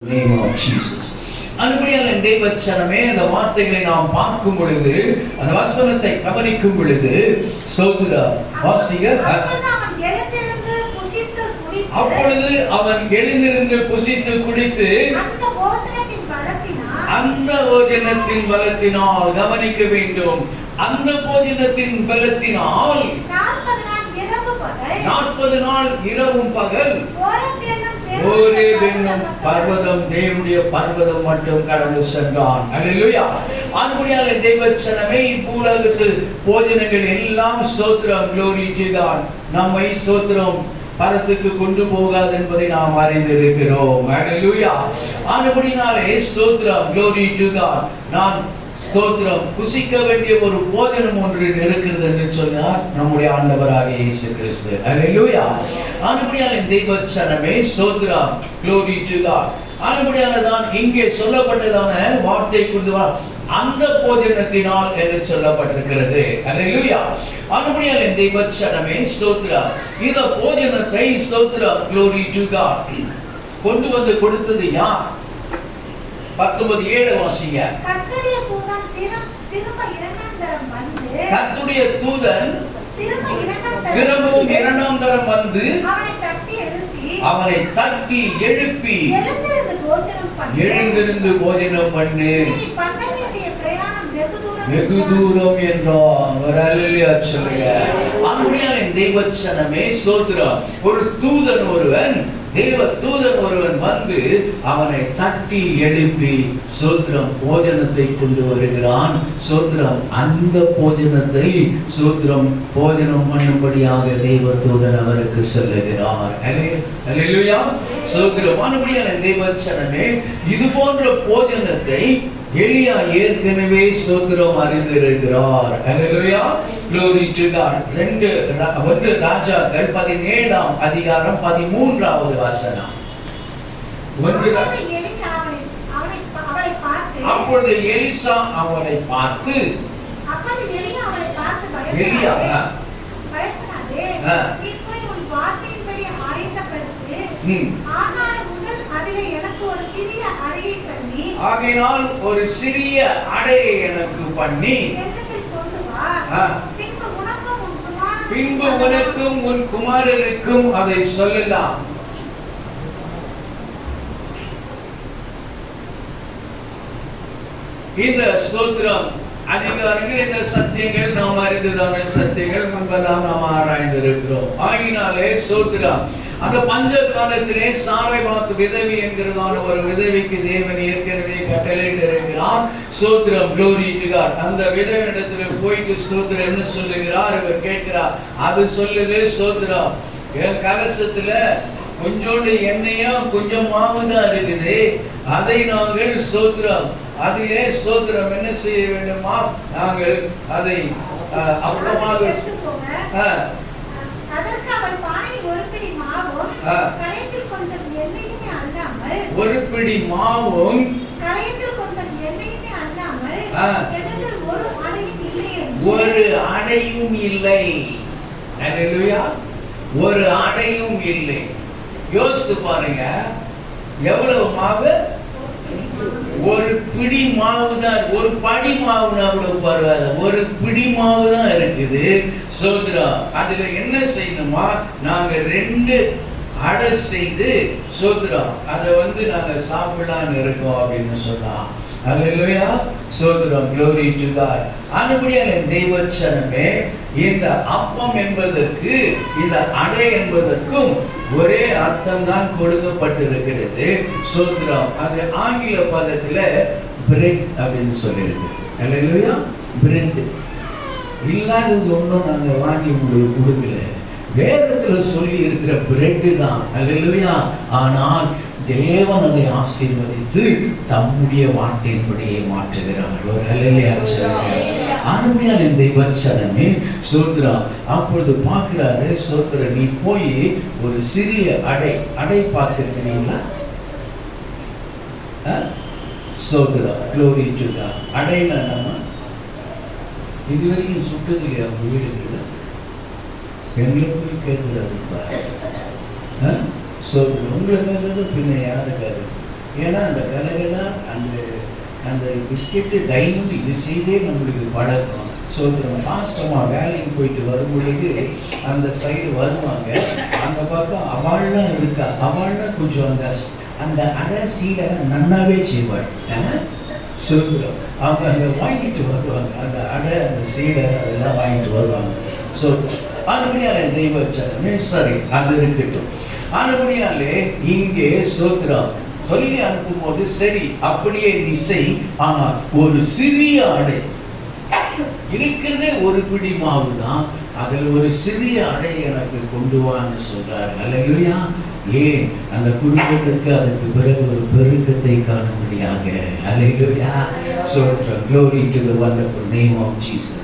name of Jesus. அன்புடையான தேவச்சனமே, அந்த வார்த்தைகளை நாம் பார்க்கும் பொழுது, அந்த வசனத்தை கவனிக்கும் பொழுது, சோதர வாசிக அப்பொழுது அவன் எழுந்திருந்து புசித்து குடித்து அந்த போஜனத்தின் பலத்தினால் கவனிக்க வேண்டும். அந்த போஜனத்தின் பலத்தினால் 40 நாள் இரவும் பகல் ஒரே பெண்ணும் பர்வதம், தேவனுடைய பர்வதம் மட்டும் கடந்து சென்றான். அல்லேலூயா. அன்புடையான தேவச்சனமே, பூலகத்து போஜனங்கள் எல்லாம் ஸ்தோத்திரம், glory to God, நம்மை ஸ்தோத்திரம் பரத்துக்கு கொண்டு போகாது என்பதை நாம் அறிந்திருக்கிறோம். அல்லேலூயா. ஆனபடினாலே ஸ்தோத்திரம், glory to God, நான் ஸ்தோத்திரம் புசிக்க வேண்டிய ஒரு போஜனம் ஒன்று இருக்கிறது என்று சொன்னார் நம்முடைய ஆண்டவராகிய இயேசு கிறிஸ்து. அல்லேலூயா. ஆனபடியாலே தேவச்சனமே ஸ்தோத்திரம், glory to God. ஆனபடியால்தான் இங்கே சொல்லப்பட்டதான வார்த்தை கொண்டு அந்த போஜனத்தினால் என்று சொல்லப்பட்டிருக்கிறது. அல்லேலூயா. ஆனபடியாலே தேவச்சனமே ஸ்தோத்திரம், இந்த போஜனத்தை ஸ்தோத்திரம், glory to God, கொண்டு வந்து கொடுத்தது யார்? 19:7 வாசிங்க. கர்த்தருடைய தூதன் திரும்பவும் இரண்டாம் தரம் வந்து அவனை தட்டி எழுப்பி எழுந்திருந்து போஜனம் பண்ணு, வெகு தூரம் என்றான். அல்லேலூயா சொல்லுங்க. அன்புடையான தேவச்சனமே ஸ்தோத்திரம், ஒரு தூதன் ஒருவன், தேவ தூதன் ஒருவன் வந்து அவனை தட்டி எழுப்பி ஸ்தோத்திரம் போஜனத்தை கொண்டு வருகிறான். ஸ்தோத்திரம், அந்த போஜனத்தை ஸ்தோத்திரம் போஜனம் பண்ணும்படியாக தேவ தூதன் அவருக்கு சொல்லுகிறார். அல்லேலூயா. ஸ்தோத்திரம். ஆனபடியான தேவச்சனமே, இது போன்ற போஜனத்தை எலியா ஏற்கனவே ஸ்தோத்திரம் அறிந்திருக்கிறார். அல்லேலூயா. glory to God. 1 ராஜாக்கள் 17ஆம் அதிகாரம் 13வது வசனம். அப்பொழுது எலிசா அவனை பார்த்து, எலியா ஆகையினால் ஒரு சிறிய அடையை எனக்கு பண்ணி பின்பு உனக்கும் உன் குமாரருக்கும் அதை சொல்லலாம். இந்த ஸ்தோத்திரம் அதிகாரங்கள், இந்த சத்தியங்கள் நாம் அறிந்ததான சத்தியங்கள் முன்பெல்லாம் நாம் ஆராய்ந்திருக்கிறோம். ஆகினாலே ஸ்தோத்திரம், அந்த பஞ்ச காலத்திலே சாரைபாத் விதவி என்கிறதான ஒரு விதவிக்கு தேவன் ஏற்கனவே கட்டளையிட்டு இருக்கிறார். ஸ்தோத்திரம், glory to God. அந்த விதவியிடத்துல போயிட்டு ஸ்தோத்திரம் என்ன சொல்லுகிறார்? இவர் கேட்கிறார். அது சொல்லுது, ஸ்தோத்திரம், என் கலசத்துல கொஞ்சோண்டு எண்ணெயும் கொஞ்சம் மாவு தான் இருக்குது, அதை நாங்கள் ஸ்தோத்திரம் அதிலே ஸ்தோத்திரம் என்ன செய்ய வேண்டுமா, நாங்கள் அதை அப்புறமாக ஒரு பிடி மாவும் ஒரு அடையும் இல்லை. அல்லேலூயா. ஒரு அடையும் இல்லை. யோசித்து பாருங்க, எவ்வளவு மாவு? ஒரு பிடி மாவு தான். ஒரு படி மாவுனா கூட பரவாயில்ல, ஒரு பிடி மாவு தான் இருக்குது. சோதரா, அதுல என்ன செய்யணுமா, நாங்க 2 அடை செய்து சோதரம் அதை நாங்க சாப்பிடலான்னு இருக்கோம் அப்படின்னு சொன்னா. அல்லேலூயா. சோதரம், glory to God. அன்புடையான தேவச்சனமே, இந்த அப்பம் என்பதற்கு இந்த அடை என்பதற்கும் ஒரே அர்த்தம் தான் கொடுக்கப்பட்டிருக்கிறது. சோதரம், அது ஆங்கில பதத்துல பிரெட் அப்படின்னு சொல்லியிருக்கு. அல்லேலூயா. பிரெட் இல்லாதது ஒன்றும் நாங்க வாங்கி உங்களுக்கு கொடுக்கல, வேதத்துல சொல்லி இருக்கிற பிரெட் தான். அல்லேலூயா. ஆனால் தேவன் அதை ஆசீர்வதித்து தம்முடைய வார்த்தையின்படியே மாற்றுகிறார். ஒரு அல்லேலூயா சொல்லுங்க. அருமையான தேவச்சனமே ஸ்தோத்திரம். அப்பொழுது பார்க்கிறாரு, ஸ்தோத்திரம், நீ போய் ஒரு சிறிய அடை பார்த்திருக்கிறீங்களா? ஸ்தோத்திரம், glory to God. அடைனா நம்ம இதுவரைக்கும் சுட்டது இல்லையா உங்க வீடுகளில்? எங்களை போய் கேட்கிறாரு. உங்களை மேல பின்ன யாருக்காரு? ஏன்னா அந்த கலகலா அந்த அந்த பிஸ்கெட்டு டைமண்ட் இது செய்தே நம்மளுக்கு பழக்கம். சோத்திரம். பாஸ்டமா வேலைக்கு போயிட்டு வரும்பொழுது அந்த சைடு வருவாங்க, அந்த பக்கம் அவள்லாம் இருக்கா, அவள்லாம் கொஞ்சம் அந்த அடை சீடெல்லாம் நன்னாவே செய்வாள். சோத்திரம். அவங்க அங்கே வாங்கிட்டு வருவாங்க, அந்த அடை அந்த சீடை அதெல்லாம் வாங்கிட்டு வருவாங்க. சோத்திரம். அதுபடியாலே தெய்வச்சனமே சரி, அது இருக்கட்டும். அதுபடியாலே இங்கே சோத்திரம் சொல்லி அனுப்பும் போது சரி அப்படியே நீ செய், ஆனால் ஒரு சிறிய அடை இருக்கிறதே ஒரு பிடி மாவு தான், அதில் ஒரு சிறிய அடை எனக்கு கொண்டு வான்னு சொல்றாரு. அல்லேலூயா. ஏன்? அந்த குடும்பத்திற்கு அதற்கு பிறகு ஒரு பெருக்கத்தை காணும்படியாக. அல்லேலூயா. ஸ்தோத்திரம். Glory to the wonderful name of Jesus.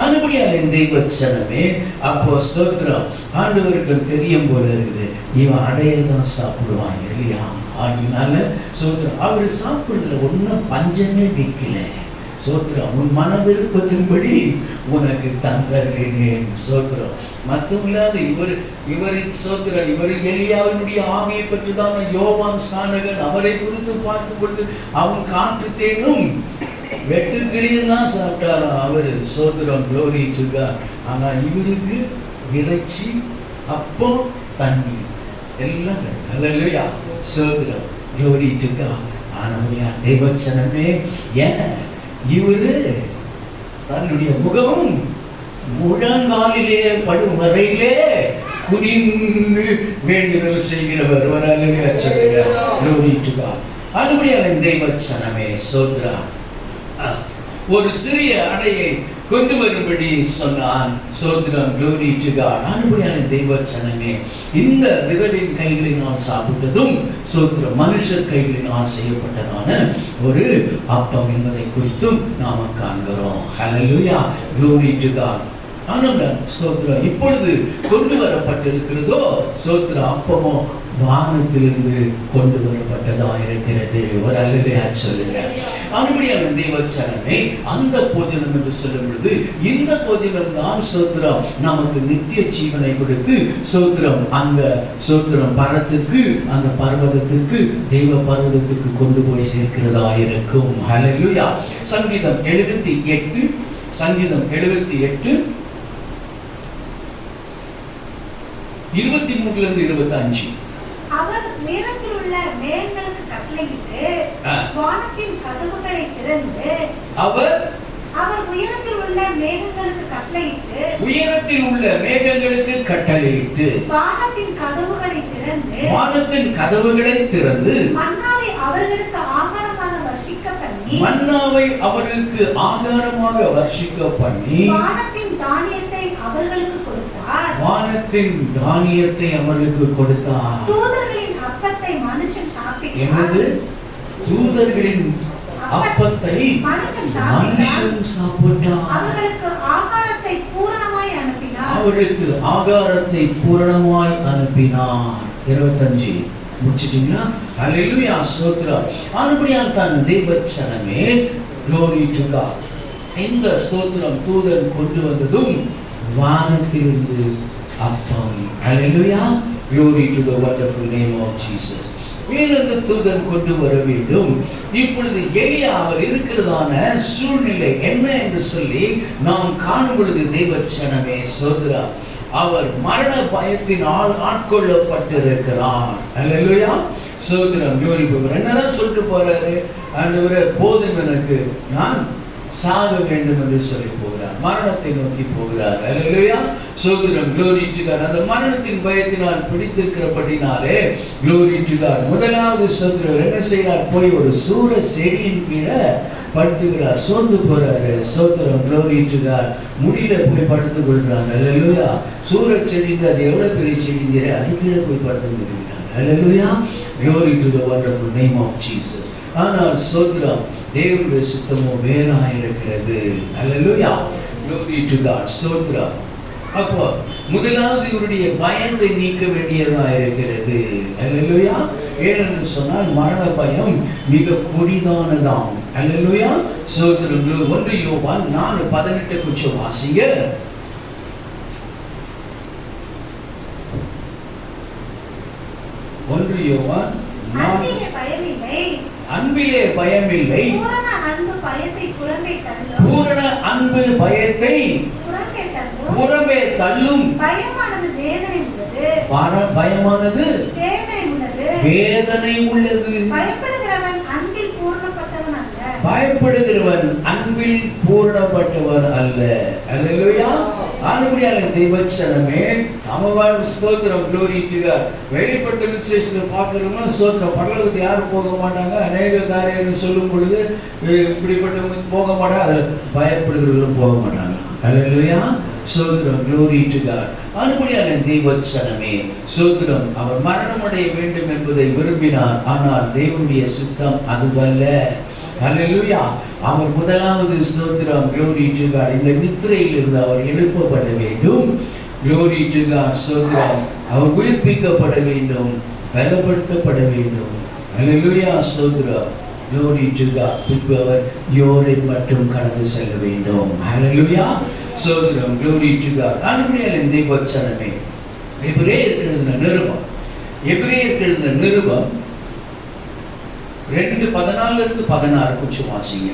அதுபடியால் என் தெய்வச்சனமே அப்போ ஸ்தோத்திரம் ஆண்டவருக்கு தெரியும் போல இருக்குது, இவன் அடையை தான் சாப்பிடுவான் இல்லையா? ஆகினால சோத்திரம் அவரு சாப்பிடுறதுல ஒன்றும் பஞ்சமே வைக்கல. சோத்திரம். உன் மன விருப்பத்தின்படி உனக்கு தந்தருகிறேன். சோத்திரம். மற்றவங்களாவது இவரின் சோத்திரம் இவர் எலியாவினுடைய ஆவியை பற்றி தான் யோவான் ஸ்நானகன் அவரை குறித்து பார்க்கும் பொழுது அவன் காட்டு தேனும் வெட்டுக்கிளியும் தான் சாப்பிட்டாராம் அவரு. சோத்திரம். Glory to God. ஆனா இவருக்கு இறைச்சி, அப்பம், தண்ணி எல்லாம். அல்லேலூயா. சோத்திரம். Glory to God. ஆனா தேவச்சனமே ஏன் இவரு தன்னுடைய முகம் முழங்காலிலே படும் வரையிலே குனிந்து வேண்டுதல் செய்கிறவர். Glory to God. அதுபடியால் தெய்வச்சனமே சோத்ரா ஒரு சிறிய அடையை கொண்டு வரும்படி சொன்னான். சோத்ரம். Glory to God. அதுபடியால் தெய்வச்சனமே இந்த விதவின் கைகளினால் சாப்பிட்டதும் சோத்ரம் மனுஷர் கைகளினால் செய்யப்பட்டதான ஒரு அப்பம் என்பதை குறித்தும் நாம காண்கிறோம். ஹல்லேலூயா. Glory to God. ஆனால் சோத்ரம் இப்பொழுது கொண்டு வரப்பட்டிருக்கிறதோ சோத்ரம் அப்பமோ வானத்திலிருந்து கொண்டு வரப்பட்டதா இருக்கிறது. ஒரு அல்லேலூயா சொல்லுங்க. அதுபடியான தெய்வச்சனமே அந்த போஜனம் என்று சொல்லும் பொழுது இந்த போஜனம் தான் சோத்திரம் நமக்கு நித்திய ஜீவனை கொடுத்து சோத்திரம் அந்த சோத்திரம் பரத்திற்கு அந்த பர்வதத்திற்கு தெய்வ பர்வதத்திற்கு கொண்டு போய் சேர்க்கிறதா இருக்கும். ஹல்லேலூயா. சங்கீதம் 78 சங்கீதம் 78 23 25. அவர் உயரத்தில் உள்ள மேகங்களுக்கு கட்டளையிட்டு வானத்தின் கதவுகளை திறந்து அவர் உயரத்தில் உள்ள மேகங்களுக்கு கட்டளையிட்டு வானத்தின் கதவுகளை திறந்து மன்னாவை அவர்களுக்கு ஆகாரமாக வர்ஷிக்க பண்ணி வானத்தின் தானியத்தை அவர்களுக்கு கொடுத்தார். தூதர்களின் அப்பத்தை மனுஷன் சாப்பிட்டான். என்னது? தூதர்களின் அப்பத்தை மனுஷன் சாப்பிட்டான். அவர்களுக்கு ஆகாரத்தை பூரணமாய் அனுப்பினார். 25 முடிச்சிட்டீங்களா? அல்லேலூயா. ஸ்தோத்திரம். அதுபடியால் தான் தெய்வச்சனமே Glory to God. இந்த ஸ்தோத்திரம் தூதன் கொண்டு வந்ததும் வானத்திலிருந்து அப்பம். அல்லேலூயா. Glory to the wonderful name of Jesus. வேறொரு தூதன் கொண்டு வர வேண்டும். இப்பொழுது எலியா அவர் இருக்கிறதான சூழ்நிலை என்ன என்று சொல்லி நாம் காணும் பொழுது தெய்வச்சனமே சோதரா அவர் மரண பயத்தினால் ஆட்கொள்ளப்பட்டிருக்கிறார். அல்லேலூயா. சோதரம். Glory to God. என்னதான் சொல்லிட்டு போறாரு? ஆண்டவரே போதும், எனக்கு நான் சாக வேண்டும் என்று சொல்லி போகிறார். மரணத்தை நோக்கி போகிறார். அல்லேலூயா. சோதரம். Glory to God. அந்த மரணத்தின் பயத்தினால் பிடித்திருக்கிறபடினாலே Glory to God. முதலாவது சோதரர் என்ன செய்கிறார்? போய் ஒரு சூர செடியின் கீழே படுத்துகிறார். சோர்ந்து போறாரு. சோதரம். Glory to God. முடியல போய் படுத்துக் கொள்றார். அல்லேலூயா. சூர செடிங்க அது எவ்வளவு பெரிய செடிங்கிற அது கீழே போய் படுத்துக் கொள்கிறார். அல்லேலூயா. Glory to the wonderful name of Jesus. ஆனால் சோதரம் தேவனுடைய சுத்தமோ வேறாயிருக்கிறது. அல்லேலூயா. Glory to God. ஸ்தோத்திரம். அப்போ முதலாவது இவருடைய பயத்தை நீக்க வேண்டியதா இருக்கிறது. அல்லேலூயா. ஏனென்று சொன்னால் மரண பயம் மிக கொடிதானதாம். அல்லேலூயா. ஸ்தோத்திரம். 1 யோவான் 4:18 கொஞ்சம் வாசிங்க. 1 யோவான் 4. அன்பிலே பயமில்லை. பூரண அன்பு பயத்தை புறம்பே தள்ளும். பூரண அன்பு பயத்தை புறம்பே தள்ளும். புறம்பே தள்ளும். பயமானது வேதனை உள்ளது. பயமானது வேதனை உள்ளது. வேதனை உள்ளது. பயப்படுகிறவன் அன்பில் பூரணப்பட்டவன் அல்ல. பயப்படுகிறவன் அன்பில் பூரணப்பட்டவன் அல்ல. அல்லேலூயா. ஆனபடியால் தெய்வச்சனமே அவவாழ் ஸ்தோத்திரம். glory to God. வெளிப்பட்ட விசேஷத்தை பார்க்கிறோம்னா ஸ்தோத்திரம். பரலோகத்தை யாரும் போக மாட்டாங்க. அநேக காரியங்கள் சொல்லும் பொழுது இப்படிப்பட்டவங்க போக மாட்டாங்க. அதில் பயப்படுகிறவர்களும் போக மாட்டாங்க. அல்லேலூயா. ஸ்தோத்திரம். glory to God. ஆனபடியால் தெய்வச்சனமே ஸ்தோத்திரம். அவர் மரணமடைய வேண்டும் என்பதை விரும்பினார். ஆனால் தேவனுடைய சித்தம் அதுவல்ல. அல்லேலூயா. அவர் முதலாவது ஸ்தோத்திரம். glory to God. இந்த நித்திரையில் இருந்து அவர் எழுப்பப்பட வேண்டும். glory to God. ஸ்தோத்திரம். அவர் உயிர்ப்பிக்கப்பட வேண்டும், பலப்படுத்தப்பட வேண்டும். அல்லேலூயா. ஸ்தோத்திரம். glory to God. பின்பு அவர் யோரை மட்டும் கடந்து செல்ல வேண்டும். அல்லேலூயா. ஸ்தோத்திரம். glory to God. ஆனபடியால் தெய்வச்சனமே எபிரேயருக்கு எழுதின நிருபம் 2:14-16 கொஞ்சம் வாசிங்க.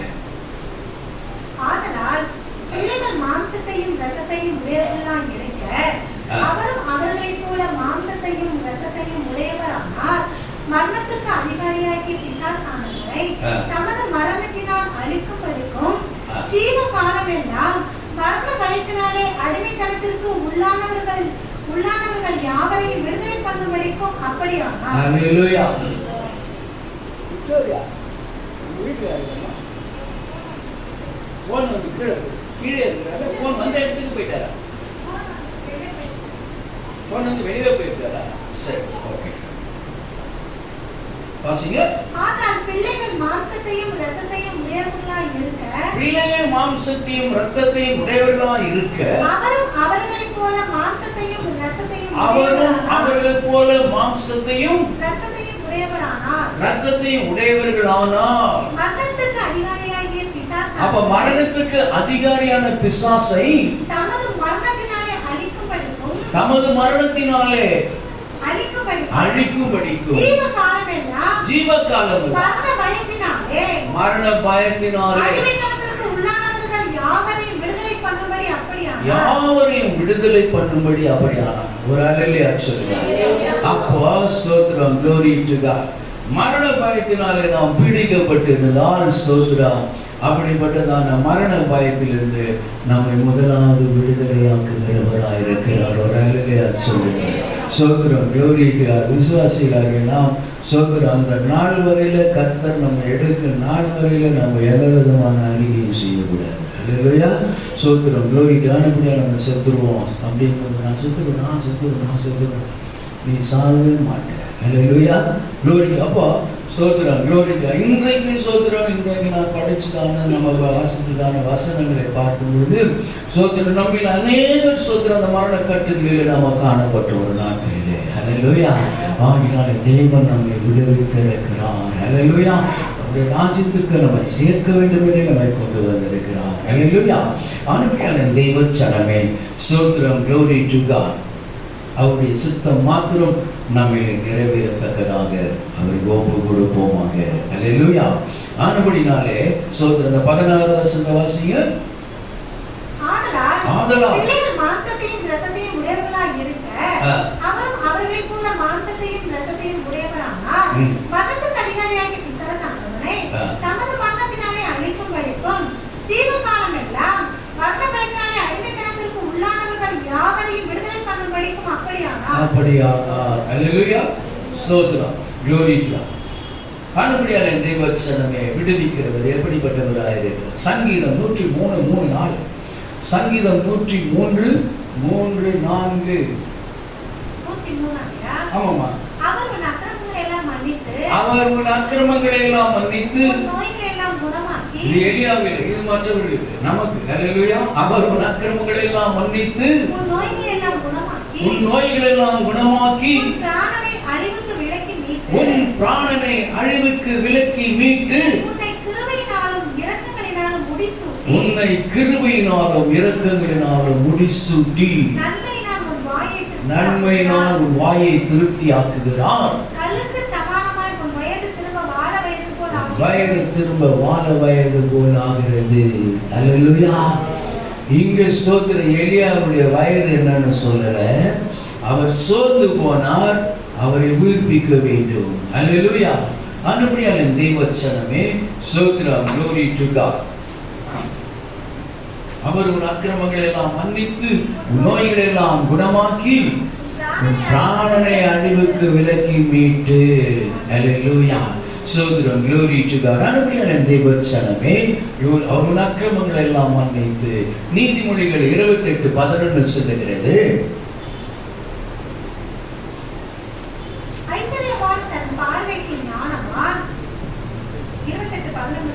ஆதலால் பிள்ளைகள் மாம்சத்தையும் இரத்தத்தையும் உடையவர்களாய் இருக்க, அவரும் அவர்களைப் போல மாம்சத்தையும் இரத்தத்தையும் உடையவரானார். மரணத்துக்கு அதிகாரியாகிய பிசாசானவரை தமது மரணத்தினால் அழிக்கும்படிக்கும் ஜீவ காலமெல்லாம் மரண பயத்தினாலே அடிமைத்தனத்திற்கு உள்ளானவர்கள் யாவரையும் விடுதலை பண்ணும்படிக்கும் அப்படியானார். அல்லேலூயா. போன் வந்து கீழே இருக்கிறாங்க. போன் வந்த இடத்துக்கு போயிட்டாரா? போன் வந்து வெளியே போயிருக்காரா? சரி, ஓகே. வாசிங்க. ஆனால் பிள்ளைகள் மாம்சத்தையும் இரத்தத்தையும் உடையவர்களாய் இருக்க, பிள்ளைகள் மாம்சத்தையும் இரத்தத்தையும் உடையவர்களாய் இருக்க, அவரும் அவர்களைப் போல மாம்சத்தையும் இரத்தத்தையும் உடையவரானார். இரத்தத்தையும் உடையவர்களானார். மரணத்துக்கு அதிகாரியாகிய பிசாசு, அப்ப மரணத்துக்கு அதிகாரியான பிசாசை தமது மரணத்தினாலே அழிக்கும்படிக்கும் ஜீவகாலம் மரண பயத்தினாலே யாவரையும் விடுதலை பண்ணும்படி அப்படியானார். ஒரு அல்லேலூயா சொல்லுங்க. அப்போ ஸ்தோத்திரம். glory to God. மரண பயத்தினாலே நாம் பீடிக்கப்பட்டிருந்தால் ஸ்தோத்திரம். அப்படிப்பட்டதான மரண பயத்திலிருந்து நம்மை முதலாவது விடுதலையாக்குகிறவராயிருக்கிறார். ஒரு அல்லேலூயா சொல்லுங்க. ஸ்தோத்திரம். glory to God. விசுவாசிகளாகிய நாம் ஸ்தோத்திரம். அந்த நாள் வரையில கர்த்தர் நம்ம எடுக்க நாள் வரையில நம்ம எந்த விதமான அறிக்கையும் செய்யக்கூடாது. அல்லேலூயா. ஸ்தோத்திரம். glory to God. ஆனபடியா நம்ம செத்துருவோம் அப்படிங்கும்போது நான் செத்துருவேன் நீ சாகவே மாட்டேன். அல்லேலூயா. glory. அப்போ ஸ்தோத்திரம். glory to God. இன்றைக்கு ஸ்தோத்திரம். இன்றைக்கு நான் படிச்சுதான நம்ம வாசித்ததான வசனங்களை பார்க்கும் பொழுது ஸ்தோத்திரம் நம்மில் அநேகர் ஸ்தோத்திரம் அந்த மரண கட்டுகளில் நாம காணப்பட்ட ஒரு நாட்களிலே. அல்லேலூயா. ஆகினால தேவன் நம்மை விடுவித்திருக்கிறார். அல்லேலூயா. அவருடைய ராஜ்யத்திற்கு நம்மை சேர்க்க வேண்டும் என்று நம்மை கொண்டு வந்திருக்கிறார். அல்லேலூயா. ஆனபடியால் தெய்வச்சனமே ஸ்தோத்திரம். glory to God. அவருடைய சித்தம் மாத்திரம் நம்மிலே நிறைவேறத்தக்கதாக அவருக்கு ஒப்பு கொடுப்போமாக. அல்லேலூயா. ஆனபடினாலே ஸ்தோத்திரம். 16 வசனத்தை வாசிங்க. ஆதலால் பிள்ளைகள் மாம்சத்தையும் இரத்தத்தையும் உடையவர்களாய் இருக்க, அவரும் அவர்களைப் போல மாம்சத்தையும் இரத்தத்தையும் உடையவரானார். மரணத்துக்கு அதிகாரியாகிய பிசாசானவரை தமது மரணத்தினாலே அழிக்கும்படிக்கும் ஜீவகாலம் எல்லாம் மரண பயத்தினாலே அடிமைத்தனத்திற்கு உள்ளானவர்கள் யாவரையும் விடுதலை பண்ணும்படிக்கும் அப்படியானார். அல்லேலூயா. ஸ்தோத்திரம். glory to God. ஆனபடியாலே தெய்வச்சனமே விடுவிக்கிறவர் எப்படிப்பட்டவராயிருக்கிறார். சங்கீதம் 103:3-4. சங்கீதம் 103:3-4. ஆமாமா. அவர் உன் அக்கிரமங்களை எல்லாம் மன்னித்து நோய்களை எல்லாம் குணமாக்கி. இது எலியாவில், இது மற்றவர்களுக்கு, நமக்கு. அல்லேலூயா. அவர் உன் அக்கிரமங்களை எல்லாம் மன்னித்து உன் நோய்களை எல்லாம் குணமாக்கி உன் பிராணனை அழிவுக்கு விலக்கி மீட்டு உன்னை கிருபையினாலும் இரக்கங்களினாலும் முடிசூட்டி நன்மையினால் உன் வாயை திருப்தியாக்குகிறார். வயது திரும்ப வால வயது போல் ஆகிறது. அல்லேலூயா. இங்க ஸ்தோத்திர எலியாவுடைய வயது என்னன்னு சொல்லல. அவர் சோர்ந்து போனார், அவரை உயிர்ப்பிக்க வேண்டும். அல்லேலூயா. அனுபடியால் தேவச்சனமே ஸ்தோத்திரம். glory to God. அவர் உன் அக்கிரமங்களை எல்லாம் மன்னித்து நோய்களை எல்லாம் குணமாக்கி பிராணனை அழிவுக்கு விலக்கி மீட்டு. அல்லேலூயா. ஸ்தோத்திரம். glory to God. அனுபடியால் தேவச்சனமே அவர் உன் அக்கிரமங்களை எல்லாம் மன்னித்து. நீதிமொழிகள் 28:11 சொல்லுகிறது, ஐஸ்வர்யவான் தன் பார்வைக்கு ஞானவான். 28:11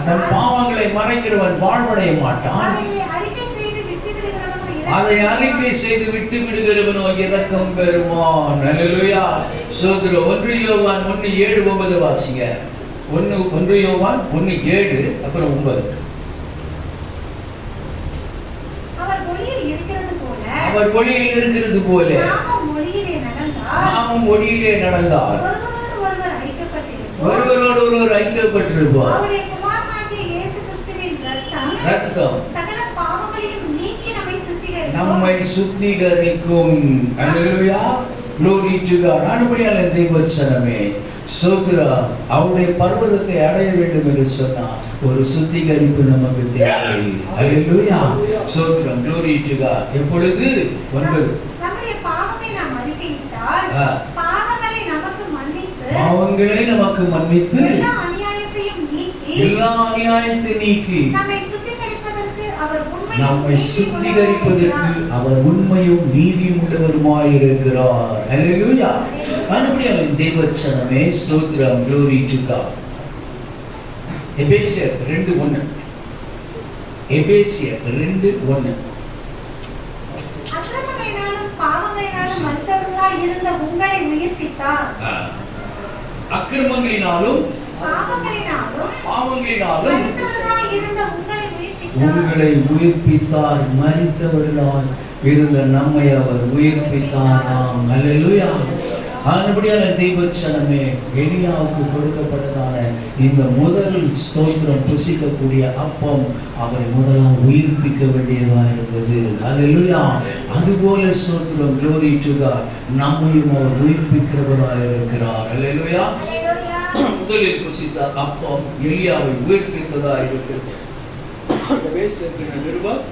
தன் பாவங்களை மறைக்கிறவன் வாழ்வடைய மாட்டான். அதை அறிக்கை செய்து விட்டு விடுகிறவனோ இரக்கம் பெறுவான். அல்லேலூயா. ஸ்தோத்திரம். 1 யோவான் 1:7-9 வாசிங்க. 1 யோவான் 1:7 அப்புறம் 9. அவர் ஒளியில் இருக்கிறது போல நாமும் ஒளியிலே நடந்தால் ஒருவரோடு ஒருவர் ஐக்கியப்பட்டிருப்பார். ரத்தம் நம்மை சுத்திகரிக்கும். அல்லேலூயா. glory to God. அனுபடியால் தேவச்சனமே ஸ்தோத்திரம். அவருடைய பர்வதத்தை அடைய வேண்டும் என்று சொன்னார். ஒரு சுத்திகரிப்பு நமக்கு தேவை. அல்லேலூயா. ஸ்தோத்திரம். glory to God. எப்பொழுது 9 பாவங்களை நமக்கு மன்னித்து எல்லா அநியாயத்தையும் நீக்கி நம்மை சுத்திகரிப்பதற்கு அவர் உண்மையும் நீதியும் உள்ளவருமாயிருக்கிறார். அல்லேலூயா. அனுபடியால் தேவச்சனமே ஸ்தோத்திரம். glory to God. எபேசியர் 2:1. எபேசியர் 2:1. அக்கிரமங்களினாலும் பாவங்களினாலும் உங்களை உயிர்ப்பித்தார். மரித்தவர்களால் இருந்த நம்மை அவர் உயிர்ப்பித்தாராம். அல்லேலூயா. ஆனபடியால் தேவச்சனமே எலியாவுக்கு கொடுக்கப்பட்டதான இந்த முதல் ஸ்தோத்திரம் புசிக்கக்கூடிய அப்பம் அவரை முதலாம் உயிர்ப்பிக்க வேண்டியதாக இருந்தது. அல்லேலூயா. அதுபோல ஸ்தோத்திரம். glory to God. நம்மையும் அவர் உயிர்ப்பிக்கிறவராக இருக்கிறார். அல்லேலூயா. முதலில் புசித்த அப்பம் எலியாவை உயிர்ப்பித்ததாக இருக்கிறது. நிருபம்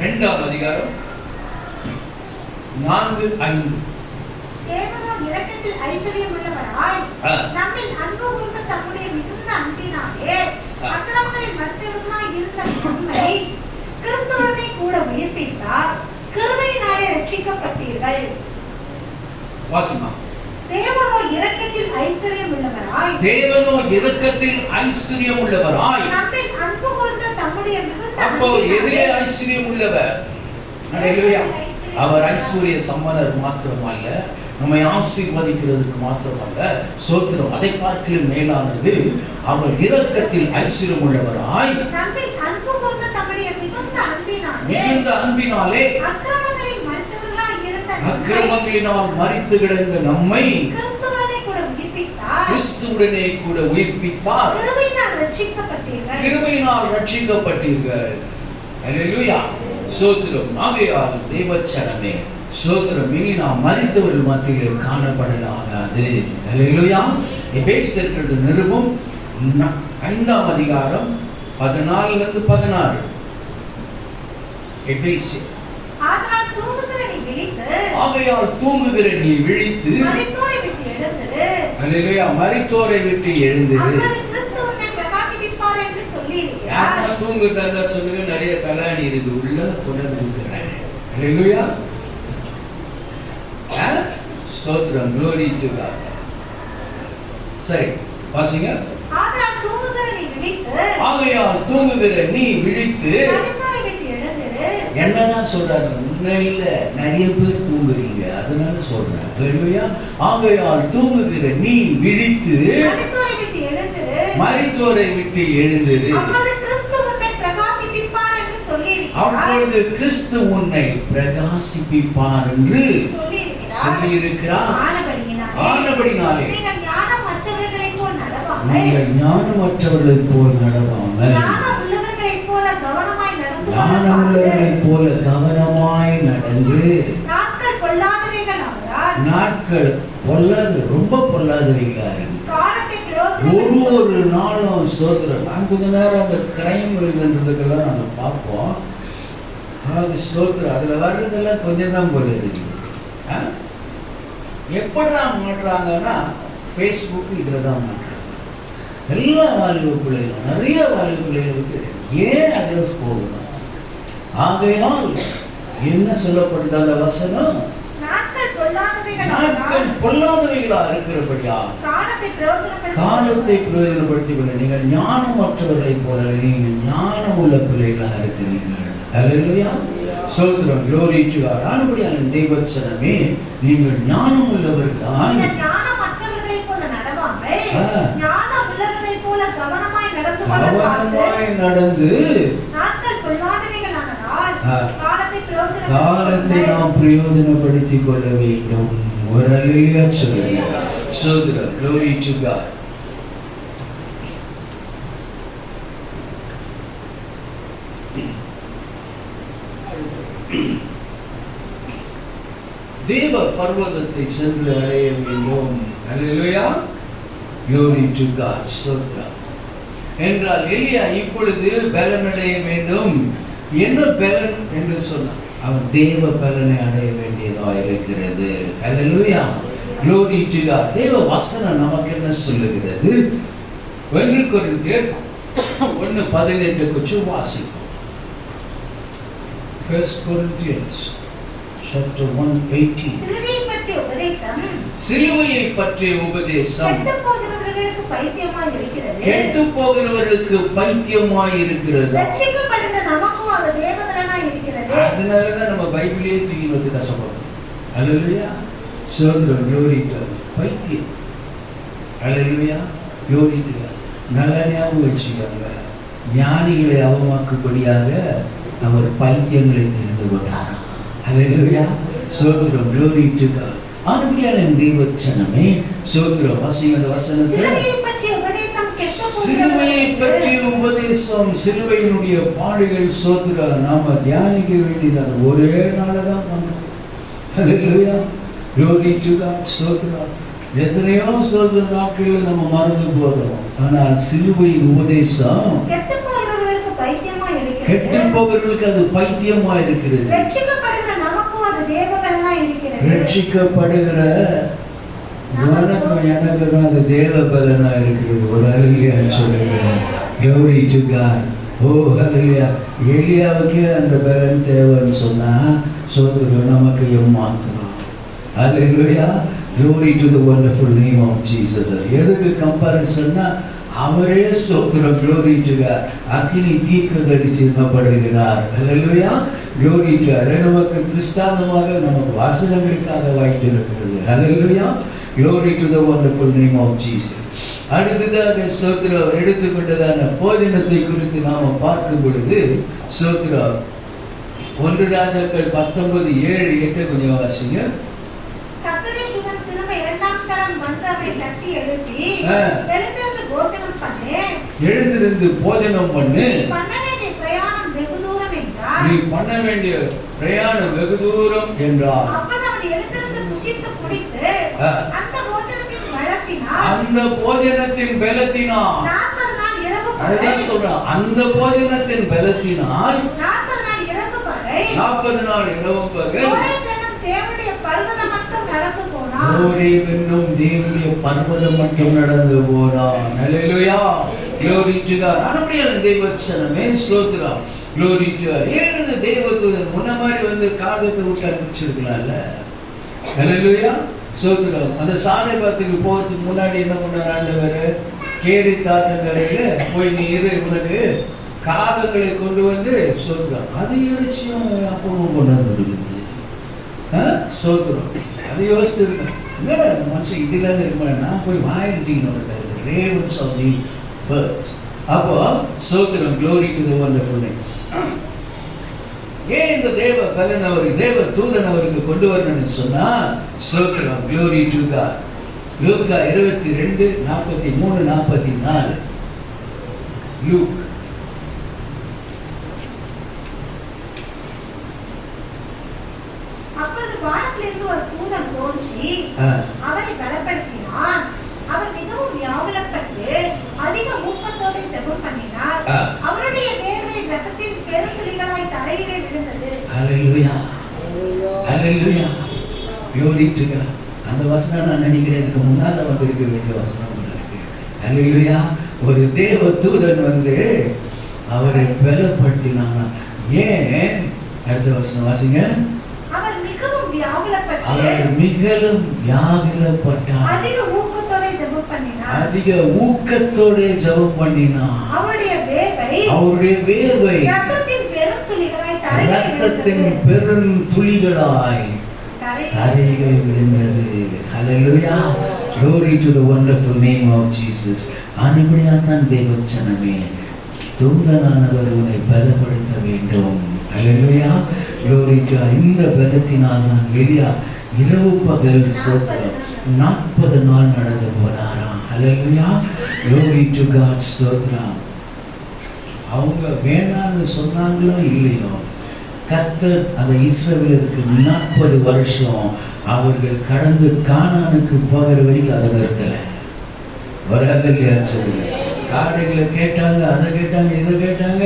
2ஆம் அதிகாரம் 4-5. இரக்கத்தில் ஐஸ்வர்யமுள்ளவராய் நம்மில் அன்பு கூர்ந்த தம்முடைய மிகுந்த அன்பினாலே அக்கிரமங்களில் மரித்தவர்களாய் இருந்த நம்மை கிறிஸ்துவுடனே கூட உயிர்ப்பித்தார். கிருபையினாலே ரட்சிக்கப்பட்டீர்கள். வாசிமா. தேவனோ இரக்கத்தில் ஐஸ்வர்யமுள்ளவராய் நம்மில் அன்பு கூர்ந்த தம்முடைய மிகுந்த அப்போ எதிலே ஐஸ்வர்யம் உள்ளவர்? அல்லேலூயா. அவர் ஐஸ்வர்ய சம்பனர் மாத்திரமல்ல, நம்மை ஆசீர்வதிக்கிறதுக்கு மாத்திரமல்ல, ஸ்தோத்திரம், அதை பார்க்கலும் மேலானது அவர் இரக்கத்தில் ஐஸ்வர்யம் உள்ளவராய் மிகுந்த அன்பினாலே அக்கிரமங்களினால் மரித்து கிடந்த நம்மை கிறிஸ்துவுடனே கூட உயிர்ப்பித்தார். கிருபையினால் ரட்சிக்கப்பட்டீர்கள். அல்லேலூயா. ஸ்தோத்திரம். ஆகையால் தேவச்சனமே ஸ்தோத்திரம். இனி நாம் மரித்தவர்கள் மத்தியிலே காணப்படலாகாது. அல்லேலூயா. எபேசியர் நிருபம் 5ஆம் அதிகாரம் 14-16. எபேசியர். ஆகையால் தூங்குகிற நீ விழித்து அல்லேலூயா மரித்தோரை விட்டு எழுந்திரு. தூங்குறதா சொல்லுங்க. நிறைய தலாணி இருக்கு உள்ள கொண்டிருக்கிறேன். அல்லேலூயா. ஸ்தோத்திரம். glory to God. சரி வாசிங்க. ஆகையால் தூங்குகிற நீ விழித்து என்னன்னா சொல்றாரு? இல்ல, நிறைய பேர் தூங்குறீங்க, அதனால சொல்றேன். அல்லேலூயா. ஆகையால் தூங்குகிற நீ விழித்து மரித்தோரை விட்டு எழுந்திரு. அப்பொழுது கிறிஸ்து உன்னை பிரகாசிப்பிப்பார் என்று சொல்லி இருக்கிறார். ஆனபடினாலே நீங்கள் ஞானமற்றவர்களைப் போல் நடவாமல் ஞானமுள்ளவர்களைப் போல கவனமாய் நடந்து நாட்கள் பொல்லாது ரொம்ப பொல்லாதவைகளா இருக்கு. ஒரு நாளும் சோதரம் நான் கொஞ்ச நேரம் அந்த கிரைம் இருந்ததுக்கெல்லாம் நம்ம பார்ப்போம். அது சோதரம் அதுல வர்றதெல்லாம் கொஞ்சம் தான் போல இருக்குது. எப்படிதான் மாட்டுறாங்கன்னா ஃபேஸ்புக் இதுல தான் மாட்டுறாங்க. எல்லா வாலிப பிள்ளைகளும் நிறைய வாலிப பிள்ளைகளுக்கு ஏன் அட்ரஸ் போகணும்? ஆகையால் என்ன சொல்லப்படுது அந்த வசனம்? நாட்கள் பொல்லாதவைகளா இருக்கிறபடியா காலத்தை பிரயோஜனப்படுத்திக் கொள்ள நீங்கள் ஞானமற்றவர்களைப் போல நீங்கள் ஞானம் உள்ள பிள்ளைகளா இருக்கிறீர்கள். அல்லேலூயா, ஸ்தோத்திரம், glory to God. ஆனபடியால் தெய்வச்சனமே நீங்கள் ஞானம் உள்ளவர்களாய் கவனமாய் நடந்து காலத்தை நாம் பிரயோஜனப்படுத்திக் கொள்ள வேண்டும். ஒரு அல்லேலூயா சொல்லுங்க. ஸ்தோத்திரம், glory to God. தேவ பர்வதத்தை சென்று அடைய வேண்டும். அல்லேலூயா, glory to God. ஸ்தோத்திரம். என்றால் எலியா இப்பொழுது பலன் அடைய வேண்டும். என்ன பலன் என்று சொன்னார்? அவன் தேவ பலனை அடைய வேண்டியதாக இருக்கிறது. அல்லேலூயா, glory to God. தேவ வசனம் நமக்கு என்ன சொல்லுகிறது? 1 கொரிந்தியர் 1:18 வாசிப்போம். 1 Corinthians chapter 1:18. சிலுவையை பற்றிய உபதேசம் கெட்டு போகிறவர்களுக்கு பைத்தியமாய் இருக்கிறது. அதனாலதான் நம்ம பைபிளையே தூக்கி வந்து கஷ்டப்படுறோம். அல்லேலூயா, ஸ்தோத்திரம், glory to God. பைத்தியம். அல்லேலூயா, glory to God. நல்ல ஞாபகம் வச்சுக்கோங்க. ஞானிகளை அவமாக்கும்படியாக அவர் பைத்தியங்களை தெரிந்து கொண்டாராம். அல்லேலூயா, ஸ்தோத்திரம், glory to God. ஆனபடியால் என் தெய்வச்சனமே ஸ்தோத்திரம். வாசிங்க வசனத்தை. சிலுவையை பற்றிய உபதேசம், சிலுவையினுடைய பாடுகள் ஸ்தோத்திரம் நாம தியானிக்க வேண்டியது ஒரே நாளதான் பண்ணோம். அல்லேலூயா, glory to God. ஸ்தோத்திரம். எத்தனையோ ஸ்தோத்திர நாட்களில் நம்ம மறந்து போறோம். ஆனால் சிலுவையின் உபதேசம் கெட்டு போகிறவர்களுக்கு அது பைத்தியமா இருக்கிறது. ரட்சிக்கப்படுகிற எனக்கு தான் அது தேவ பலனா இருக்கிறது. ஒரு அல்லேலூயா சொல்லுங்க. glory to God. ஓ அல்லேலூயா. எலியாவுக்கு அந்த பலன் தேவைன்னு சொன்னா சோதரம் நமக்கு ஏமாத்துறோம். அல்லேலூயா, glory to the wonderful name of Jesus. எதுக்கு கம்பேரிசன்னா அவரே ஸ்தோத்திரம், glory to God. அக்கினி தீர்க்கதரிசி எனப்படுகிறார். அல்லேலூயா, glory to God. நமக்கு திருஷ்டாந்தமாக நமக்கு வாசகங்களுக்காக வாய்த்திருக்கிறது. அல்லேலூயா, glory to the wonderful name of Jesus. அடுத்ததாக ஸ்தோத்திரம் எடுத்துக்கொண்டதான போஜனத்தை குறித்து நாம பார்க்கும் பொழுது ஸ்தோத்திரம் 1 ராஜாக்கள் 19:7-8 கொஞ்சம் வாசிங்க. எழுந்திருந்து போஜனம் பண்ணு. நீ பண்ண வேண்டிய பிரயாணம் வெகு தூரம் என்றார். அந்த போஜனத்தின் பலத்தினால் அதுதான் சொல்றான். அந்த போஜனத்தின் பலத்தினால் 40 நாள் இரவு பகல் ஹோரேப் என்னும் தேவனுடைய பர்வதம் மட்டும் நடந்து போனான். அல்லேலூயா, glory to God. ஆனபடியால் தேவச்சனமே ஸ்தோத்திரம், glory to God. ஏன் தேவதூதன் முன்ன மாதிரி வந்து காகத்தை விட்டு அனுப்பிச்சிருக்கலாம்ல? அல்லேலூயா, ஸ்தோத்திரம். அந்த சாரைபாத்துக்கு போறதுக்கு முன்னாடி என்ன பண்ணார் ஆண்டவர்? கேரி தாட்டங்கரையில போய் நீ இரு, உனக்கு காகங்களை கொண்டு வந்து ஸ்தோத்திரம் அது இறைச்சியும் அப்பவும் கொண்டு வந்துருக்குது. ஸ்தோத்திரம். அது யோசிச்சிருக்கேன், என்னடா மனுஷன் இதுல இருக்க நான் போய் வாயிடுச்சிக்கணும். Ravens of the birth. அப்போ ஸ்தோத்திரம், glory to the wonderful name. ஏன் இந்த தேவ பலன் அவருக்கு, தேவ தூதன் அவருக்கு கொண்டு வரணும்னு சொன்னா, ஸ்தோத்திரம், glory to God. லூக்கா 22:43-44. லூக் அப்பொழுது வானத்திலிருந்து ஒரு தூதன் தோன்றி அவரை பலப்படுத்தினான். அவர் மிகவும் வியாகுலப்பட்டு அதிக ஊக்கத்தோடு ஜெபம் பண்ணினார். அவருடைய வேர்வை இரத்தத்தின் பெருந்துளிகளாய் தரையிலே விழுந்தது. ஹalleluya, ஹalleluya, glory to God. அந்த வசனம் நான் நினைக்கிறேன் இதுக்கு முன்னால வந்திருக்க வேண்டிய வசனம் இருக்கு. ஹalleluya. ஒரு தேவ தூதன் வந்து அவரை பலப்படுத்தினானா. ஏன்? அடுத்த வசனம் வாசிங்க. அவர் மிகவும் வியாகுலப்பட்டார். அதிக ஊக்கத்தோடு ஜெபம் பண்ணினார். அவருடைய வேர்வை இரத்தத்தின் பெருந்துளிகளாய் தரையிலே விழுந்தது. Hallelujah. Glory to the wonderful name of Jesus. ஆனபடியால்தான் தேவச்சனமே, தூதனானவர் உன்னை பலப்படுத்த வேண்டும். Hallelujah. Glory to God. இந்த பலத்தினால் தான் எலியா இரவு பகல் ஸ்தோத்திரம் 40 நாள் நடந்து போனாராம். Hallelujah. Glory to God. ஸ்தோத்திரம். அவங்க வேணான்னு சொன்னாங்களோ இல்லையோ, கர்த்தர் அந்த இஸ்ரவேலருக்கு 40 வருஷம் அவர்கள் கடந்து கானானுக்கு போகிற வரைக்கும் அதை நிறுத்தல. வராதில்லையா சொல்லுங்க. காடைகளை கேட்டாங்க, அதை கேட்டாங்க, இதை கேட்டாங்க.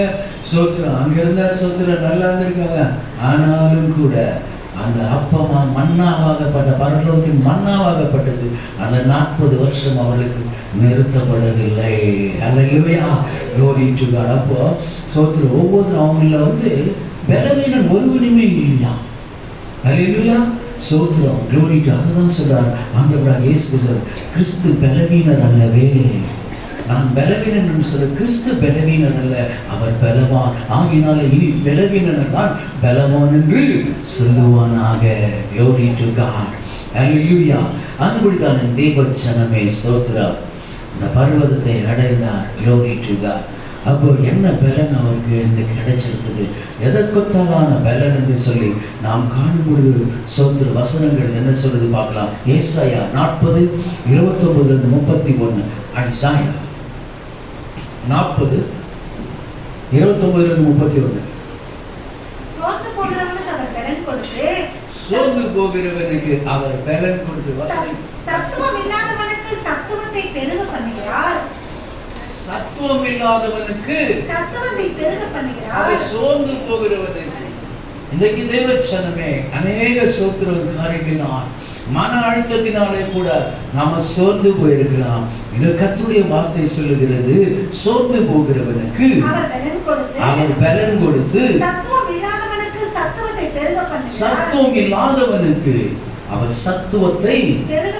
சோத்திரம் அங்க இருந்தா சோத்திரம் நல்லா இருந்திருக்காங்க. ஆனாலும் கூட அந்த அப்பமா மன்னாவாகப்பட்ட பரலோகத்தின் மன்னாவாகப்பட்டது அந்த 40 வருஷம் அவர்களுக்கு நிறுத்தப்படவில்லை. அல்லேலூயா, glory to God. அப்போ சோத்திரம் ஒவ்வொரு அவங்கள வந்து பலவீனம் ஒருவனுமே இல்லையா. அல்லேலூயா, சோத்திரம், glory to God. அதுதான் சொல்றார் ஆண்டவராகிய இயேசு கிறிஸ்து பலவீனர் அல்லவே. நான் பலவீனன் சொல்ல, கிறிஸ்து பலவீனன் அல்ல, அவர் பலவான். ஆகினால இனி பலவீனன் தான் பலவான் என்று சொல்லுவானாக. glory to God. Hallelujah. அதுபடிதான் தேவச்சனமே ஸ்தோத்திரம் இந்த பர்வதத்தை அடைந்தார். glory to God. அப்போ என்ன பலன் அவருக்கு இன்னைக்கு கிடைச்சிருக்குது? எதற்கொத்தாலான பலன் என்று சொல்லி நாம் காணும் பொழுது சோத்திர வசனங்கள் என்ன சொல்லுது பார்க்கலாம். ஏசாயா 40:29-31. ஐசாயா 40:29-31. சோர்ந்து போகிறவனுக்கு அவர் பலன் கொடுத்து வசனம். சத்துவம் இல்லாதவனுக்கு சத்துவத்தை பெருக பண்ணுகிறார். சத்துவம் இல்லாதவனுக்கு சத்துவத்தை பெருக பண்ணுகிறார். அவர் சோர்ந்து போகிறவனுக்கு. இன்றைக்கு தேவச்சனமே அநேக சோத்திர காரியங்களினால் மன அழுத்தத்தினாலே கூட நாம சோர்ந்து போயிருக்கலாம். இந்த கர்த்தருடைய வார்த்தை சொல்லுகிறது, சோர்ந்து போகிறவனுக்கு அவர் பலன் கொடுத்து சத்துவம் இல்லாதவனுக்கு அவர் சத்துவத்தை பெருக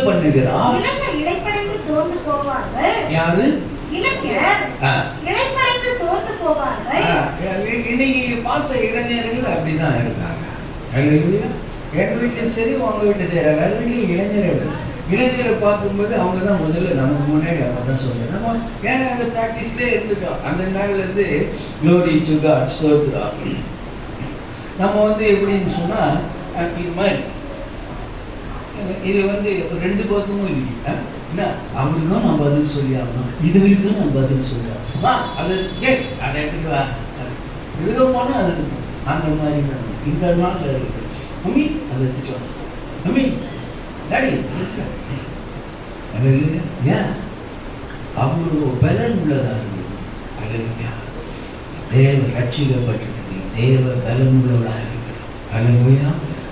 பண்ணுகிறார். யாரு? இன்னைக்கு பார்த்த இளைஞர்கள் அப்படிதான் இருக்காங்க. எங்க வீட்டிலும் சரி, உங்க வீட்டிலும் சரி, வேற வீட்லையும் இளைஞரை பார்க்கும்போது அவங்க தான் முதல்ல நமக்கு முன்னாடி அவங்க தான் சொல்றேன். நம்ம ஏன்னா அந்த ப்ராக்டிஸ்லேயே இருந்துட்டோம். அந்த நாள்ல இருந்து glory to God. ஸ்தோத்திரம். நம்ம வந்து எப்படின்னு சொன்னா இது மாதிரி இது வந்து ரெண்டு பக்கமும் இருக்கு. என்ன அவருக்கும் நான் பதில் சொல்லி ஆகணும், இதுவரைக்கும் நான் பதில் சொல்றேன். அது அதை எடுத்துட்டு வா, இதுக்கு போனா அதுக்கு அந்த மாதிரி இந்த நாள்ல இருக்கு. மம்மி அதை எடுத்துட்டு வா, மம்மி டாடி ஏன் அவ்வளோ பலன் உள்ளதா இருக்குது. அல்லேலூயா. தேவ ரட்சிக்கப்பட்டிருக்கு, தேவ பலன் உள்ளவளாக இருக்கிறோம். அல்லேலூயா.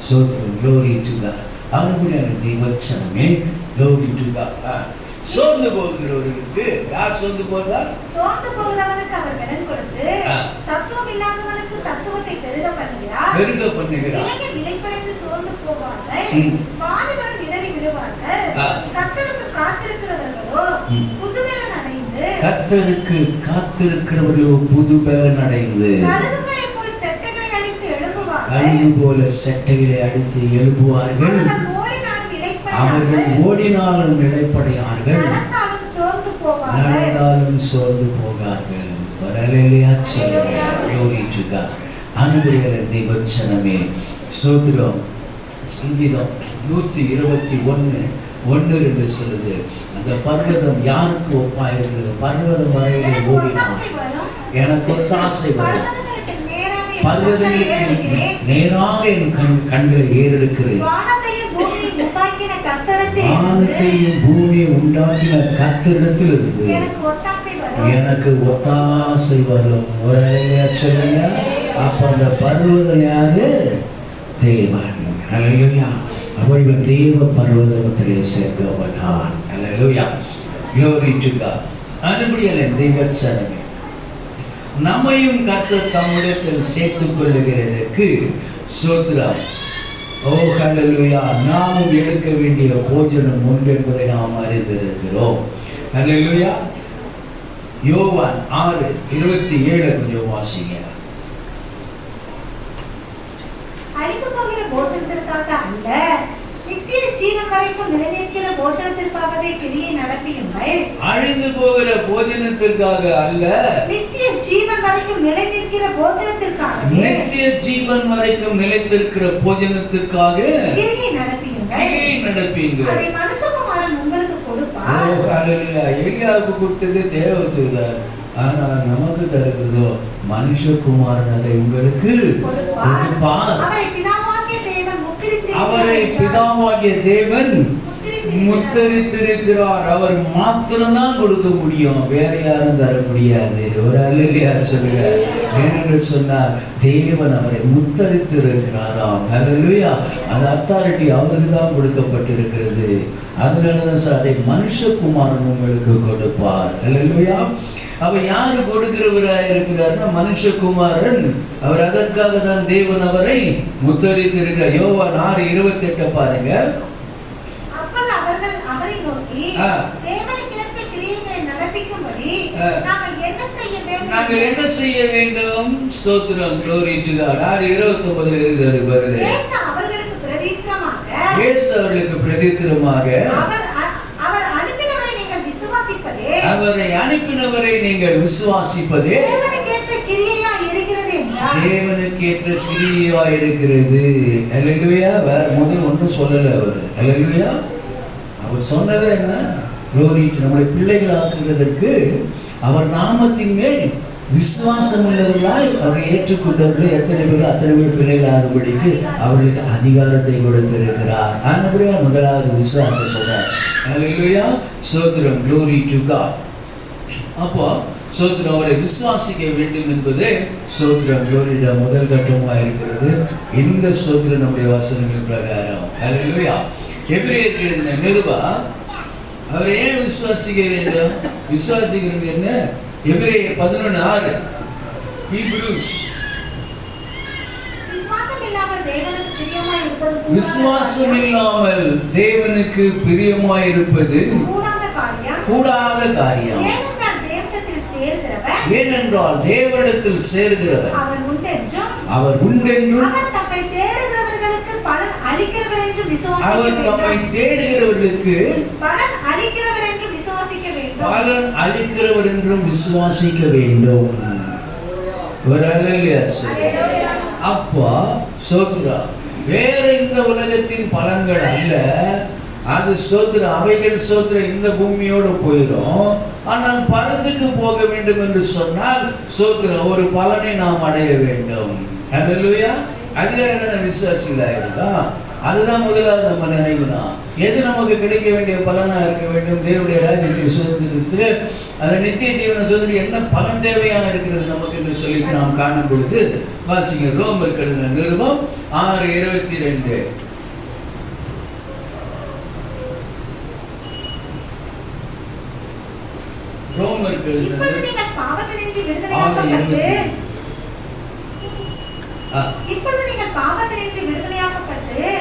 சோத்திரம். glory to God. அவர்களுடைய தேவச்சனமே glory to God. சோர்ந்து போகிறவர்களுக்கு யார் சோர்ந்து போகிறார்? சோர்ந்து போகிறவனுக்கு அவர் பலன் கொடுத்து சத்துவம் இல்லாதவனுக்கு சத்துவத்தை பெருக பண்ணுகிறார். இளைஞர் விலைப்படைந்து சோர்ந்து போவார்கள், வாலிபர் இடறி விடுவார்கள். கர்த்தருக்கு காத்திருக்கிறவர்களோ புது பலன் அடைந்து கழுகுகளைப் போல் செட்டைகளை அடித்து எழுப்புவார்கள். அவர்கள் ஓடினாலும் இளைப்படையார்கள், நடந்தாலும் சோர்ந்து போகார்கள். glory to God. அன்புடைய தேவச்சனமே சோத்திரம். சங்கீதம் 121:1-2 சொல்லுது, அந்த பர்வதம் யாருக்கு ஒப்பாயிருக்கிறது? பர்வதம் வரையிலே ஓடினான், எனக்கு ஒத்தாசை வரும். பர்வதங்களுக்கு நேராக என் கண்களை ஏறெடுக்கிறேன். வானத்தையும் பூமியை உண்டாக்கின கர்த்தரிடத்தில் இருந்து எனக்கு ஒத்தாசை வரும். ஒரு சொல்லுங்க. அப்ப அந்த பர்வதம் யாரு? தேவன். அல்லேலூயா. அப்ப இவன் தேவ பர்வதத்திலே சேர்க்கப்பட்டான். அல்லேலூயா. Glory to God. அன்புடைய தேவச்சனமே, நம்மையும் கர்த்தர் தம்மிடத்தில் சேர்த்துக் கொள்ளுகிறதற்கு ஸ்தோத்திரம். ஓ ஹல்லேலூயா. நாமும் எடுக்க வேண்டிய போஜனம் உண்டு என்பதை நாம் அறிந்திருக்கிறோம். ஹல்லேலூயா. யோவான் 6:27 கொஞ்சம் வாசிங்க. அழிந்து போகிற போஜனத்திற்காக அல்ல, நித்திய ஜீவன் வரைக்கும் நிலைநிற்கிற போஜனத்திற்காகவே கிரியை நடப்பியுங்கள். அழிந்து போகிற போஜனத்திற்காக அல்ல, நித்திய ஜீவன் வரைக்கும் நிலைநிற்கிற போஜனத்திற்காகவே, நித்திய ஜீவன் வரைக்கும் நிலைத்திருக்கிற போஜனத்திற்காக கிரியை நடப்பியுங்கள். கிரியை நடப்பீங்கள். அதை மனுஷகுமாரன் உங்களுக்கு கொடுப்பார். ஓ ஹல்லேலூயா. எலியாவுக்கு கொடுத்தது தேவதூதர், ஆனால் நமக்கு தருகிறதோ மனுஷகுமாரன் அதை உங்களுக்கு கொடுப்பார். அவரை பிதாவாகிய தேவன் முத்தரித்திருக்கிறார். அவர் மாத்திரம்தான் கொடுக்க முடியும், வேற யாரும் தர முடியாது. ஒரு அல்லேலூயா சொல்லுங்க. ஏனென்று சொன்னார், தேவன் அவரை முத்தரித்திருக்கிறாராம். அல்லேலூயா. அந்த அத்தாரிட்டி அவருக்கு தான் கொடுக்கப்பட்டிருக்கிறது. அதனாலதான் சார் அதை மனுஷகுமாரன் உங்களுக்கு கொடுப்பார். அல்லேலூயா. அவ யாரு கொடுக்கிறவராக இருக்கிறார்னா மனுஷகுமாரன். அவர் அதற்காக தான் தேவன் அவரை முத்தரித்திருக்கிறார். யோவான் 6:28 பாருங்க. நாங்கள் என்ன செய்ய வேண்டும்? ஸ்தோத்திரம். Glory to God. 6:29 வருது. இயேசு அவர்களுக்கு பிரதித்திரமாக அவரை அனுப்பினவரை நீங்கள் விசுவாசிப்பதே தேவனுக்கேற்ற கிரியா இருக்கிறது. அல்லேலூயா. வேற முதல் ஒன்றும் சொல்லல அவர். அல்லேலூயா. அவர் சொன்னது என்ன? Glory to நம்முடைய பிள்ளைகள் ஆக்குவதற்கு அவர் நாமத்தின் மேல் விசுவாசம் உள்ளவர்களாய் அவரை ஏற்றுக்கொண்டவர்கள் எத்தனை பேர் அத்தனை பேர் பிள்ளைகள் ஆகும்படிக்கு அவர்களுக்கு அதிகாரத்தை கொடுத்திருக்கிறார். ஆனபடியா முதலாவது விசுவாசம் சொல்றார். அல்லேலூயா. ஸ்தோத்திரம். Glory to God. அப்போ ஸ்தோத்திரம், அவரை விசுவாசிக்க வேண்டும் என்பதே ஸ்தோத்திரம் Glory முதல் கட்டமாக இருக்கிறது. இந்த ஸ்தோத்திரம் நம்முடைய வசனங்கள் பிரகாரம். அல்லேலூயா. எபிரேயருக்கு எழுதின நிருபா அவரை ஏன் விசுவாசிக்க வேண்டும்? விசுவாசிக்கிறது என்ன? எபிரேயர் 11:6. ஹீப்ரூஸ் விசுவாசம் இல்லாமல் தேவனுக்கு பிரியமாய் இருப்பது கூடாத காரியம். ஏனென்றால் தேவனிடத்தில் சேர்கிறவர் அவர் உண்டென்றும் அவர் தம்மை தேடுகிறவர்களுக்கு பலன் அளிக்கிறவர் என்றும் விசுவாசிக்க வேண்டும். அப்பா ஸ்தோத்திரா, வேற இந்த உலகத்தின் பலன்கள் அல்ல. அது ஸ்தோத்திரம், அவைகள் ஸ்தோத்திரம் இந்த பூமியோடு போயிடும். ஆனால் பரத்துக்கு போக வேண்டும் என்று சொன்னால் ஸ்தோத்திரம் ஒரு பலனை நாம் அடைய வேண்டும். அல்லேலூயா. அதுல விசுவாசிகளா இருக்கா? அதுதான் முதலாவது நம்ம நினைவுதான். எது நமக்கு கிடைக்க வேண்டிய பலனா இருக்க வேண்டும்? தேவனுடைய ராஜ்யத்தை சுதந்திரத்து அந்த நித்திய ஜீவன சுதந்திரம் என்ன பலன் தேவையான இருக்கிறது நமக்கு என்று சொல்லி நாம் காணும் பொழுது வாசிங்க. ரோமர் எழுதின நிருபம் 6:22. ரோமர் எழுதின 6:22.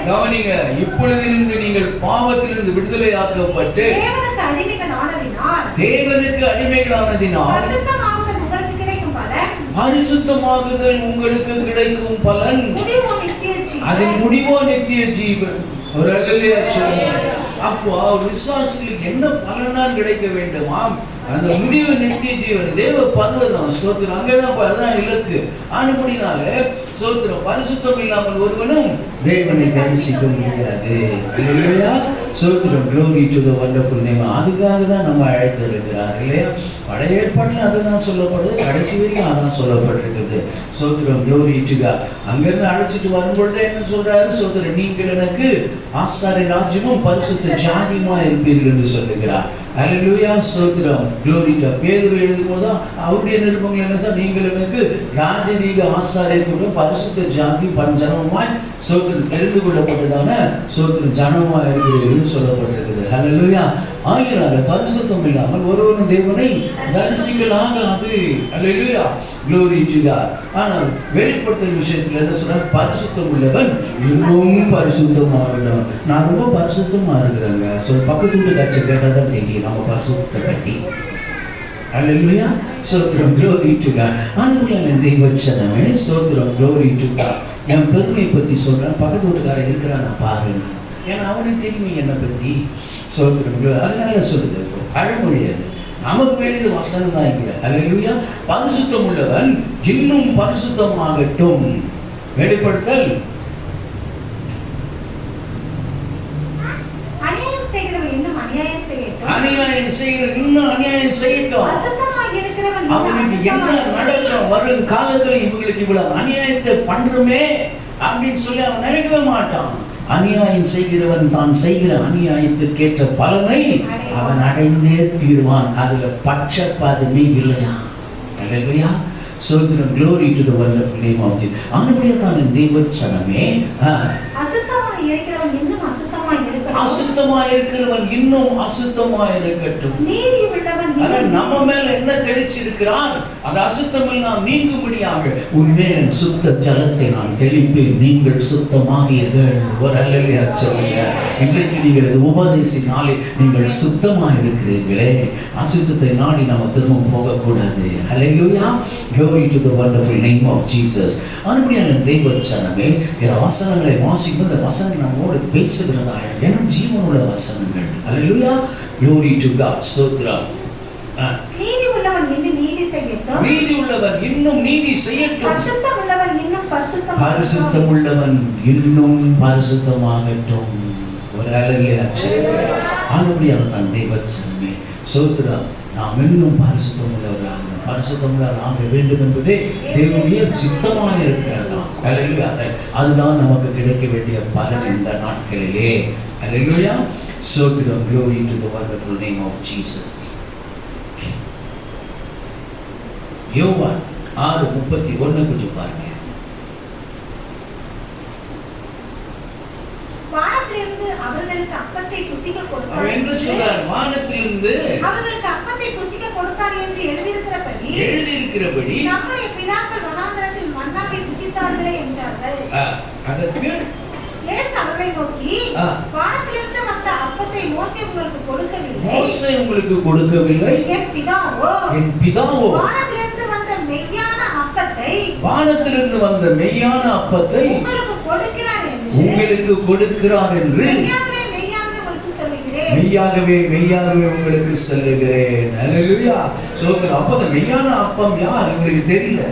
கவனிங்க, இப்பொழுதிலிருந்து நீங்கள் பாவத்திலிருந்து விடுதலையாக்கப்பட்டு தேவனுக்கு அடிமைகளானதினால் பரிசுத்தமாகுதல் உங்களுக்கு கிடைக்கும் பலன், அதன் முடிவோ நித்திய ஜீவன். ஒரு அல்லேலூயா சொல்லுங்க. அப்போ விசுவாசிகளுக்கு என்ன பலன்தான் கிடைக்க வேண்டுமாம்? அந்த முடிவு நித்திய ஜீவன், தேவ பர்வதம். ஸ்தோத்திரம். அங்கதான் அதுதான் இலக்கு. ஆனபடினால சோத்திரம். பரிசுத்தம் இல்லாமல் ஒருவனும் தேவனை தரிசிக்க முடியாது. இல்லையா? சோத்திரம். Glory to the wonderful name. அதுக்காக தான் நம்ம அழைத்திருக்கிறார் இல்லையா? பழைய ஏற்பாட்டில் அதுதான் சொல்லப்படுது, கடைசி வரைக்கும் அதான் சொல்லப்பட்டிருக்குது. சோத்திரம். Glory to God. அங்கிருந்து அழைச்சிட்டு வரும்பொழுது என்ன சொல்றாரு? சோத்திரம், நீங்கள் எனக்கு ஆசாரிய ராஜ்யமும் பரிசுத்த ஜாதியுமா இருப்பீர்கள் என்று சொல்லுகிறார். அல்லேலூயா. சோத்திரம். Glory to God. பேதுரு எழுதும்போது அவருடைய நிருபங்கள் என்ன சொன்னா, நீங்கள் எனக்கு ராஜரீக ஆசாரிய கூட்டம் பரிசுத்த ஜாதி ஜனமாய் சோத்திரம் தெரிந்து கொள்ளப்பட்டதான சோத்திரம் ஜனமாய் இருக்கிறது சொல்லப்பட்டிருக்குது. அல்லேலூயா. ஆகினால பரிசுத்தம் இல்லாமல் ஒருவனும் தேவனை தரிசிக்கலாகாது. அல்லேலூயா. Glory to God. ஆனால் வெளிப்படுத்தல் விஷயத்தில் என்ன சொன்னா, பரிசுத்தம் உள்ளவன் இன்னும் பரிசுத்தமாகணும். நான் ரொம்ப பரிசுத்தமா இருக்கிறேங்க. பக்கத்து வீட்டு காட்சி கேட்டாதான் தெரியும் நம்ம பரிசுத்தத்தை பற்றி. அல்லேலூயா. சோத்திரம். Glory to God. ஆண்டவரான தேவச்சனமே சோத்திரம். Glory to God. என் பெருமையை பற்றி சொல்றேன், பக்கத்து வீட்டுக்காரன் இருக்கிறான் பாருங்க. ஏன்னா அவனுக்கு தெரியும் என்னை பற்றி. சோத்திரம். அதனால சொல்லுது, அழமொழியாது. நமக்கு வேண்டியது வசனம் தான் இங்க. அல்லேலூயா. பரிசுத்தம் உள்ளவன் இன்னும் பரிசுத்தமாகட்டும். வெளிப்படுத்தல் அநியாயம் செய்கிறவன் இன்னும் அநியாயம் செய்யட்டும். அவனுக்கு என்ன நடக்கும் வரும் காலத்துல இவங்களுக்கு இவ்வளவு அநியாயத்தை பண்றோமே அப்படின்னு சொல்லி அவன் நினைக்கவே மாட்டான். அநியாயம் செய்கிறவன் தான் செய்கிற அநியாயத்திற்கேற்ற பலனை அவன் அடைந்தே தீர்வான். அதுல பட்சபாதமே இல்லையா? அல்லேலூயா. சோத்திரம். Glory to the wonderful name of Jesus. ஆனபடியால் தேவச்சனமே அசுத்தமாய் இருக்கிறவன் இன்னும் அசுத்தமாய் இருக்கட்டும். அசுத்தமாய் இருக்கிறவன் இன்னும் அசுத்தமாய் இருக்கட்டும். நீதி உள்ளவன் நம்ம மேல என்ன தெளிச்சிருக்கிறான், அந்த அசுத்தம் எல்லாம் நீங்கும்படியாக உன்மேல் சுத்த ஜலத்தை நான் தெளிப்பேன், நீங்கள் சுத்தமாகிறீர்கள். ஒரு அல்லேலூயா சொல்லுங்க. இன்றைக்கு நீங்கள் இது உபதேசினாலே நீங்கள் சுத்தமாக இருக்கிறீர்களே. அசுத்தத்தை நாடி நம்ம திரும்ப போகக்கூடாது. அல்லேலூயா. Glory to the wonderful name of Jesus. அன்புள்ள தேவச்சனமே, இந்த வசனங்களை வாசிக்கும் இந்த வசனங்கள் நம்மோடு பேசுகிறதா? ஏன்னா ஜீவனுள்ள வசனங்கள். அல்லேலூயா. Glory to God. ஸ்தோத்திரம். நீதி உள்ளவன் இன்னும் நீதி செய்யட்டும். நீதி உள்ளவன் இன்னும் நீதி செய்யட்டும். பரிசுத்தம் உள்ளவன் இன்னும் பரிசுத்தம் உள்ளவன் இன்னும் பரிசுத்தமாகட்டும். ஒரு அல்லேலூயா. ஆனபடியால் தான் தேவச்சனமே ஸ்தோத்திரம். நாம் இன்னும் பரிசுத்தம் உள்ளவர்களாக ஆக வேண்டும் என்பதே தேவனுடைய சித்தமாக இருக்கிறதா? அல்லேலூயா. அதுதான் நமக்கு கிடைக்க வேண்டிய பலன் இந்த நாட்களிலே. அல்லேலூயா. ஸ்தோத்திரம். Glory to the wonderful name of Jesus. யோவான் 6:31 கொஞ்சம் பாருங்க. வானத்திலிருந்து அவர்களுக்கு அப்பத்தை புசிக்க கொடுத்தார். என்ன சொல்றார்? வானத்திலிருந்து அவர்களுக்கு அப்பத்தை புசிக்க கொடுத்தார் என்று எழுதியிருக்கிறபடி நம்முடைய பிதாக்கள் வனாந்தரத்தில் மன்னாவை புசித்தார்களே என்றார்கள். அதற்கு இயேசு அவர்களை நோக்கி, வானத்திலிருந்து வந்த அப்பத்தை மோசே உங்களுக்கு கொடுக்கவில்லை. என் பிதாவோ வானத்திலிருந்து வந்த மெய்யான அப்பத்தை உங்களுக்கு கொடுக்கிறார் என்று மெய்யாகவே உங்களுக்கு சொல்லுகிறேன். அல்லேலூயா. சோத்திரம். அப்ப அந்த மெய்யான அப்பம் யார் உங்களுக்கு தெரியல?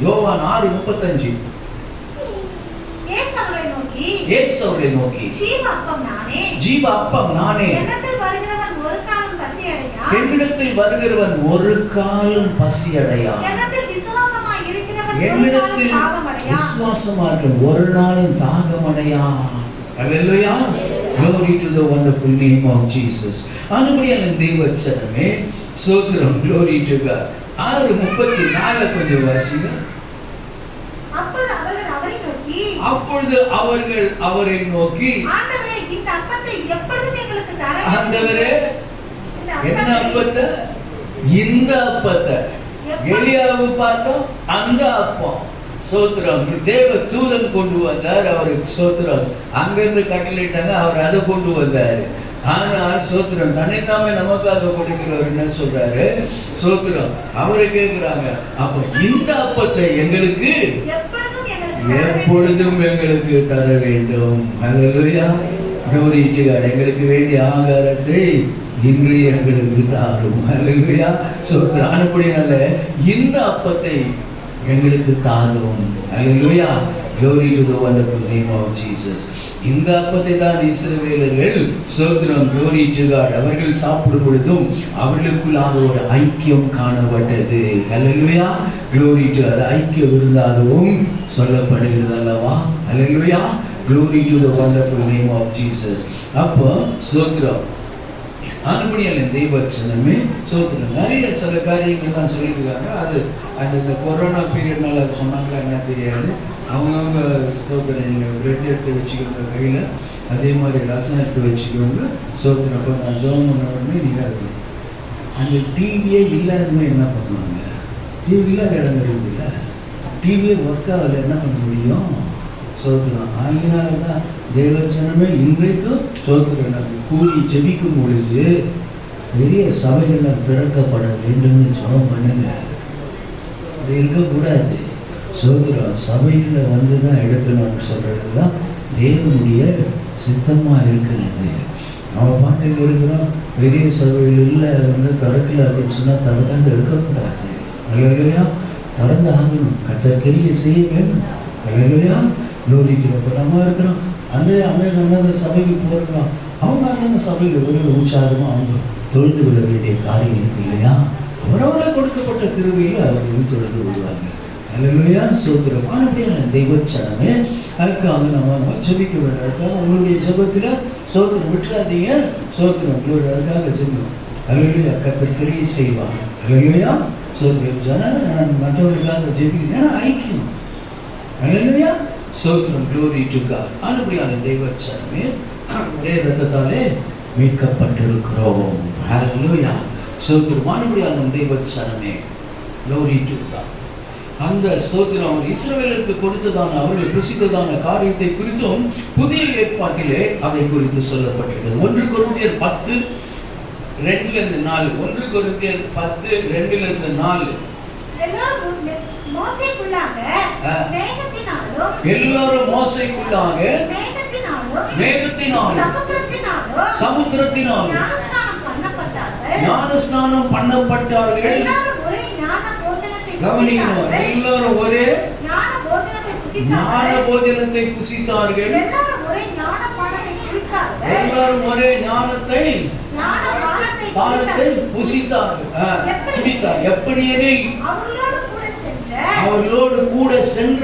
யோவான் 6:35. இயேசு அவர்களை நோக்கி ஜீவ அப்பம் நானே. என்னிடத்தில் வருகிறவன் ஒரு காலம் பசி அடையான். என்னிடத்தில் விசுவாசமா இருக்க ஒரு நாளும் தாகம் அடையான். அல்லேலூயா. Glory to the wonderful name of Jesus. ஆனபடியால் தேவச்சனமே ஸ்தோத்திரம். Glory to God. 6:34 கொஞ்சம் வாசிங்க. அப்பொழுது அவர்கள் அவரை நோக்கி, ஆண்டவரே இந்த அப்பத்தை எப்பொழுதும் எங்களுக்கு தர வேண்டும். ஆண்டவரே என்ன அப்பத்தை? இந்த அப்பத்தை. எலியாவை பார்த்தோம், அந்த அப்பம். சோத்திரம். தேவ தூதன் கொண்டு வந்தார் அவருக்கு. சோத்திரம். அங்கிருந்து கட்டளையிட்டாங்க, அவர் அதை கொண்டு வந்தார். ஆனால் சோத்திரம் தன்னைத்தாமே நமக்காக கொடுக்கிறவர் என்ன சொல்றாரு? சோத்திரம். அவரை கேட்கிறாங்க, அப்ப இந்த அப்பத்தை எங்களுக்கு எப்பொழுதும் எங்களுக்கு தர வேண்டும். அல்லேலூயா. Glory to God. எங்களுக்கு வேண்டிய ஆகாரத்தை இன்று எங்களுக்கு தாரும். அல்லேலூயா. சோத்திரம். அனுப்படினால இந்த அப்பத்தை எங்களுக்கு தாரும். அல்லேலூயா. Glory to the wonderful name of Jesus. இந்த அப்பத்தை தான் இஸ்ரவேலர்கள் சோதரம் glory to God அவர்கள் சாப்பிடும் பொழுதும் அவர்களுக்குள்ளாக ஒரு ஐக்கியம் காணப்பட்டது. அல்லேலூயா. Glory to God. ஐக்கிய விருந்தாகவும் சொல்லப்படுகிறது அல்லவா. அல்லேலூயா. Glory to the wonderful name of Jesus. அப்போ சோதரம் அனுபடியால் தெய்வச்சனமே சோதரம் நிறைய சில காரியங்கள்லாம் சொல்லியிருக்காங்க. அது அந்த கொரோனா பீரியட்னால சொன்னாங்களா என்ன தெரியாது. அவங்கவுங்க ஸ்தோத்திரம் நீங்கள் பிரெட் எடுத்து வச்சுக்கோங்க கையில், அதே மாதிரி ரசம் எடுத்து வச்சுக்கோங்க. சோத்திரம் அப்போ நான் ஜோம் பண்ண உடனே நீங்கள் இருக்கணும். அந்த டிவியே இல்லாதவங்க என்ன பண்ணுவாங்க? டிவி இல்லாத இடம் இருக்குது இல்லை, டிவியே ஒர்க் ஆகலை, என்ன பண்ண முடியும்? சோத்திரம். அதனால தான் தேவச்சனமே இன்றைக்கும் சோத்திரம் நாங்கள் கூடி ஜெபிக்கும் பொழுது பெரிய சபைகள் திறக்கப்பட வேண்டும்னு ஜெபம் பண்ணுங்க. அது இருக்கக்கூடாது. சோதரம் சபையில் வந்து தான் எடுக்கணும்னு சொல்கிறது தான் தேவனுடைய சித்தமாக இருக்கிறது. நம்ம பாட்டுக்கு இருக்கிறோம், பெரிய சபைகளில் வந்து திறக்கல அப்படின்னு சொன்னால் திறக்காத இருக்கக்கூடாது. அல்லேலூயா. திறந்து ஆகணும். கர்த்தர் செய்ய வேண்டும். அல்லேலூயா. லோரிக்கிறப்ப நம்ம இருக்கிறோம் அந்த சபைக்கு போகிறோம். அவங்க அந்த சபைக்கு ஒரு உற்சாகமாக அவங்க தொழுது விட வேண்டிய காரியம் இருக்கு இல்லையா? அவரவரை கொடுக்கப்பட்ட கிருபையில் அவர்கள் தொழுது விடுவாங்க. அல்லேலூயா. சோத்திரம். அப்படியான தெய்வச்சனமே அதுக்காக நம்ம ஜெபிக்க வேண்டிய உங்களுடைய ஜெபத்தில் சோத்திரம் விட்டுறாதீங்க. சோத்திரம் அதுக்காக ஜெபம். அல்லேலூயா. கர்த்தர் கிரியை செய்வாங்க. அல்லேலூயா. சோத்திரம். ஜன மற்றவர்களுக்காக ஜெபிக்க ஐக்கியம். அல்லேலூயா. சோத்திரம். glory to God. அப்படியான தெய்வச்சனமே ஒரே ரத்தத்தாலே மீட்கப்பட்டிருக்கிறோம். அல்லேலூயா. சோத்திரம். அப்படியான தெய்வச்சனமே glory to God. அந்த ஸ்தோத்திரம் அவர் இஸ்ரவேலுக்கு கொடுத்ததான அவர்கள் புசித்ததான காரியத்தை குறித்தும் புதிய ஏற்பாட்டிலே அதை குறித்து சொல்லப்பட்டிருக்கிறது. 1 கொரிந்தியர் 10:2-4. 1 கொரிந்தியர் 10:2-4. எல்லாரும் மோசைக்குள்ளாக மேகத்தினாலும் சமுத்திரத்தினாலும் ஞானஸ்நானம் பண்ணப்பட்டார்கள். கவனிக்கணும். எல்லாரும் ஒரே ஞான போஜனத்தை புசித்தார்கள். எல்லாரும் ஒரே ஞானத்தை புசித்தார்கள், குடித்தார். எப்படியெனில் அவர்களோடு கூட சென்ற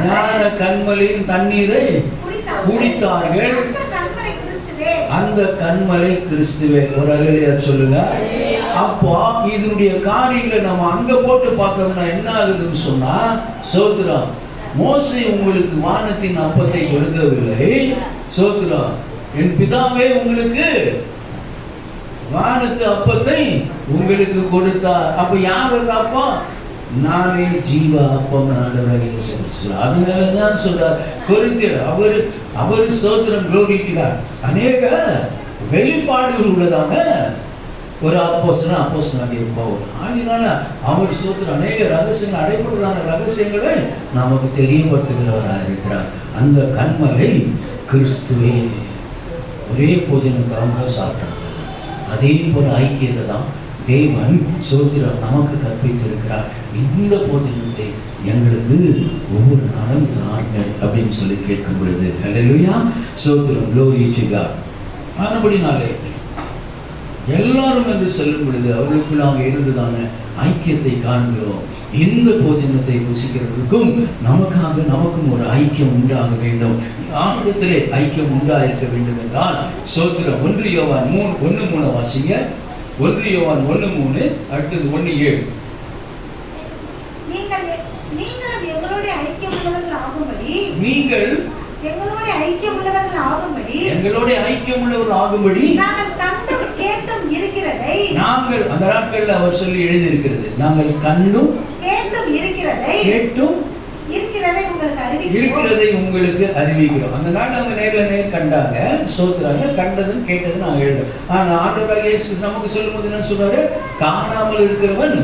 ஞான கண்மலையின் தண்ணீரை குடித்தார்கள். அந்த கண்மலை கிறிஸ்துவே. ஒரு அல்லேலூயா சொல்லுங்க. அப்போ இதனுடைய காரியங்களை நம்ம அங்க போட்டு பார்த்தோம்னா என்ன ஆகுதுன்னு சொன்னா, சோத்ரா மோசே உங்களுக்கு வானத்தின் அப்பத்தை கொடுக்கவில்லை. சோத்ரா என் பிதாவே உங்களுக்கு வானத்து அப்பத்தை உங்களுக்கு கொடுத்தார். அப்ப யார் அப்பா? நானே ஜீவ அப்பம். அதனாலதான் சொல்றார் கொரிந்தியர். அவரு ஸ்தோத்திரம் gloryக்கிறார். அநேக வெளிப்பாடுகள் உள்ளதான ஒரு அப்போஸ்தலனாகிய பவுல். அதனால அவர் ஸ்தோத்திரம் அநேக ரகசியங்கள், அடைபடுறதான ரகசியங்களை நமக்கு தெரியப்படுத்துகிறவராக இருக்கிறார். அந்த கண்மலை கிறிஸ்துவே. ஒரே போஜனக்காக சாப்பிட்டாங்க. அதே போல ஐக்கியத்தை தான் தேவன் சோத்திரம் நமக்கு கற்பித்திருக்கிறார். இந்த போஜனத்தை எங்களுக்கு ஒவ்வொரு நாளும் தாருங்கள் அப்படின்னு சொல்லி கேட்கும் பொழுது அல்லேலூயா. சோத்திரம். glory to God. ஆனபடினாலே எல்லாரும் என்று சொல்லும் பொழுது அவர்களுக்குள்ளாக இருந்ததான ஐக்கியத்தை காண்கிறோம். இந்த போஜனத்தை புசிக்கிறதுக்கும் நமக்கும் ஒரு ஐக்கியம் உண்டாக வேண்டும். ஆண்டவரிடத்திலே ஐக்கியம் உண்டாயிருக்க வேண்டும் என்றால் சோத்திரம். 1 யோவான் 1:3 வாசிங்க. 1 யோவான் 1:3, அடுத்தது 1:7. நீங்கள் எங்களுடைய ஐக்கியமுள்ளவர்கள் ஆகும்படி நாங்கள் அந்த நாட்களில் அவர் சொல்லி எழுதியிருக்கிறது. நாங்கள் கண்டும் கேட்டும் இருக்கிறதை உங்களுக்கு அறிவிக்கிறோம். அந்த நாள் அவங்க நேர் கண்டாங்க. சோத்திராங்க. கண்டதும் கேட்டதும் நாங்கள் எழுதுறோம். ஆனா ஆண்டவராகிய இயேசு நமக்கு சொல்லும் போது என்ன சொல்றாரு? காணாமல் இருக்கிறவன்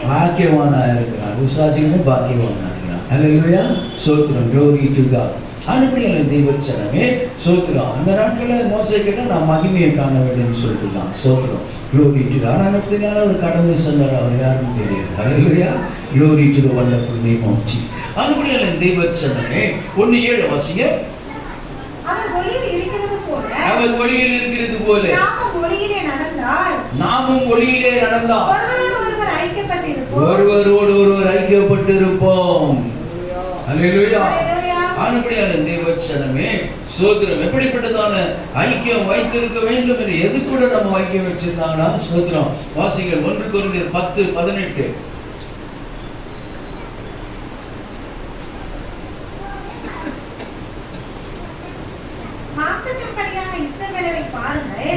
பாக்கியவானா இருக்கிறான். விசுவாசிகளும் பாக்கியவானா இருக்கிறான். அல்லேலூயா. சோத்திரம். glory to God. அதுபடியான தெய்வச்சனமே சோத்திரம். அந்த நாட்களில் மோசே கிட்ட நான் மகிமையை காண வேண்டும் சொல்லிட்டு தான் சோத்திரம். Glory to God. ஆனால் அப்படினால அவர் கடந்து சொன்னார், அவர் யாரும் தெரியாது. ஹல்லேலூயா. Glory to the wonderful name of Jesus. அதுபடியான தெய்வச்சனமே 1:7 வாசிங்க. அவர் ஒளியில் இருக்கிறது போல நாமும் ஒளியிலே நடந்தால் ஒருவரோடு ஒருவர் ஐக்கியப்பட்டிருப்போம். ஹல்லேலூயா. ஆனபடியான தேவச்சனமே சோத்திரம். எப்படிப்பட்டதான ஐக்கியம் வைத்திருக்க வேண்டும் என்று எது கூட நம்ம ஐக்கியம் வச்சிருந்தாங்கன்னா சோத்திரம். வாசிகள் 1 கொரிந்தியர் 10:18.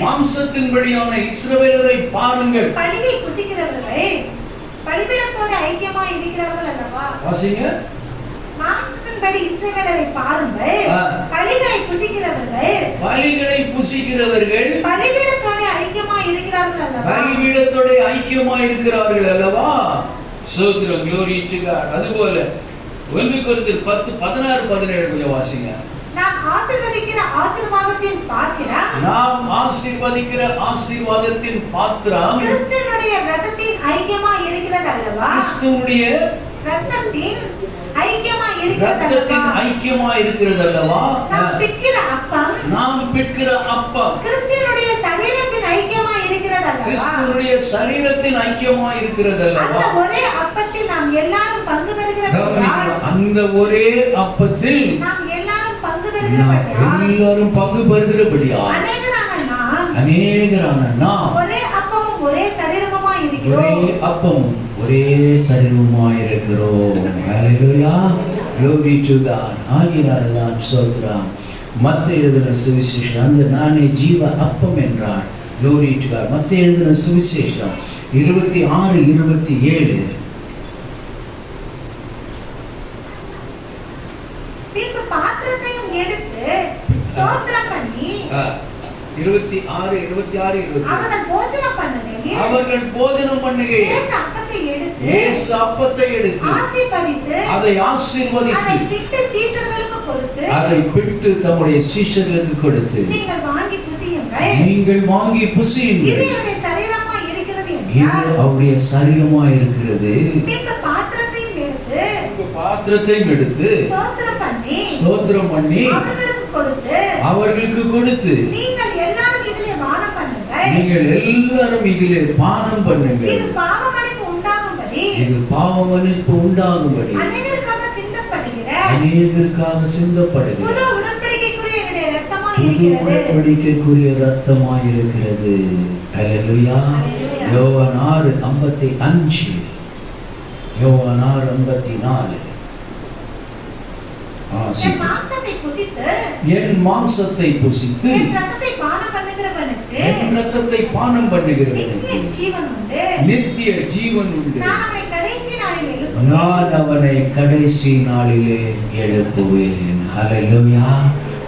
மாம்சத்தின்படியான இஸ்ரவேலரை பாருங்கள். பழிவை புசிக்கிறவர்கள் பலிபீடத்தோடு ஐக்கியமாய் இருக்கிறார்கள் அல்லவா? வாசிங்க. மாம்சத்தின்படி இஸ்ரவேலரை பாருங்கள். பலிகளை புசிக்கிறவர்கள் பலிபீடத்தோடு ஐக்கியமாய் இருக்கிறார்கள் அல்லவா? பலிபீடத்தோடு ஐக்கியமாய் இருக்கிறார்கள் அல்லவா? சோத்திரம். Glory to God. அதுபோல 1 கொரிந்தியர் 10:16-17 கொஞ்சம் வாசிங்க. நாம் ஆசீர்வதிக்கிற ஆசீர்வாதத்தின் பாத்திரம் கிறிஸ்துவினுடைய இரத்தத்தின் ஐக்கியமாய் இருக்கிறது அல்லவா? கிறிஸ்துவினுடைய இரத்தத்தின் ஐக்கியமாய் இருக்கிறது அல்லவா? நாம் பிட்கிற அப்பம் கிறிஸ்துவினுடைய சரீரத்தின் ஐக்கியமாய் இருக்கிறது அல்லவா? கிறிஸ்துவினுடைய சரீரத்தின் ஐக்கியமாய் இருக்கிறது அல்லவா? அந்த ஒரே அப்பத்தில் நாம் எல்லாரும் பங்கு பெறுகிறோம். அந்த ஒரே அப்பத்தில் நாம் எல்லாரும் பங்கு பெறுகிறபடியா அநேகரான நாம் ஒரே அப்பமும் ஒரே சரீரமுமாய் இருக்கிறோம். ஹல்லேலூயா. Glory to God. ஆகினால்தான் சோத்திரம். மத்தேயு எழுதின சுவிசேஷம் அந்த நானே ஜீவ அப்பம் என்றார். Glory to God. மத்தேயு எழுதின சுவிசேஷம் 26:27. ஸ்தோத்திரம் பண்ணி 26:26 அவர்கள் போஜனம் பண்ணுகையில் இயேசு அப்பத்தை எடுத்து அதை ஆசீர்வதித்து அதை பிட்டு தம்முடைய சீஷர்களுக்கு கொடுத்து நீங்கள் வாங்கி புசியுங்கள், இது அவருடைய சரீரமாய் இருக்கிறது. பாத்திரத்தையும் எடுத்து ஸ்தோத்திரம் பண்ணி அவர்களுக்கு கொடுத்து நீங்கள் எல்லாரும் இதிலே பானம் பண்ணுங்கள், இது பாவமன்னிப்பு உண்டாகும்படி அநேகருக்காக சிந்தப்படுகிற புது உடன்படிக்கைக்குரிய இரத்தமாய் இருக்கிறது. ஹல்லேலூயா. யோவான் 6:55, யோவான் 6:54. என் மாம்சத்தை புசித்து என் இரத்தத்தை பானம் பண்ணுகிறவனுக்கு நித்திய ஜீவன் உண்டு. நான் அவனை கடைசி நாளிலே எழுப்புவேன். ஹல்லேலூயா.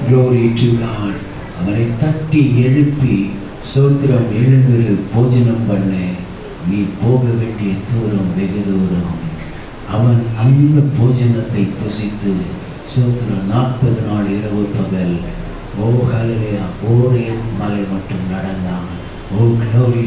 Glory to God. அவனை தட்டி எழுப்பி சோத்திரம், எழுந்திரு, போஜனம் பண்ண, நீ போக வேண்டிய தூரம் வெகு தூரம். அவன் அந்த போஜனத்தை புசித்து சோத்திரம் 40 நாள் இரவு பகல் ஓ ஹல்லேலூயா ஓரே மலை மட்டும் நடந்தான். ஓ glory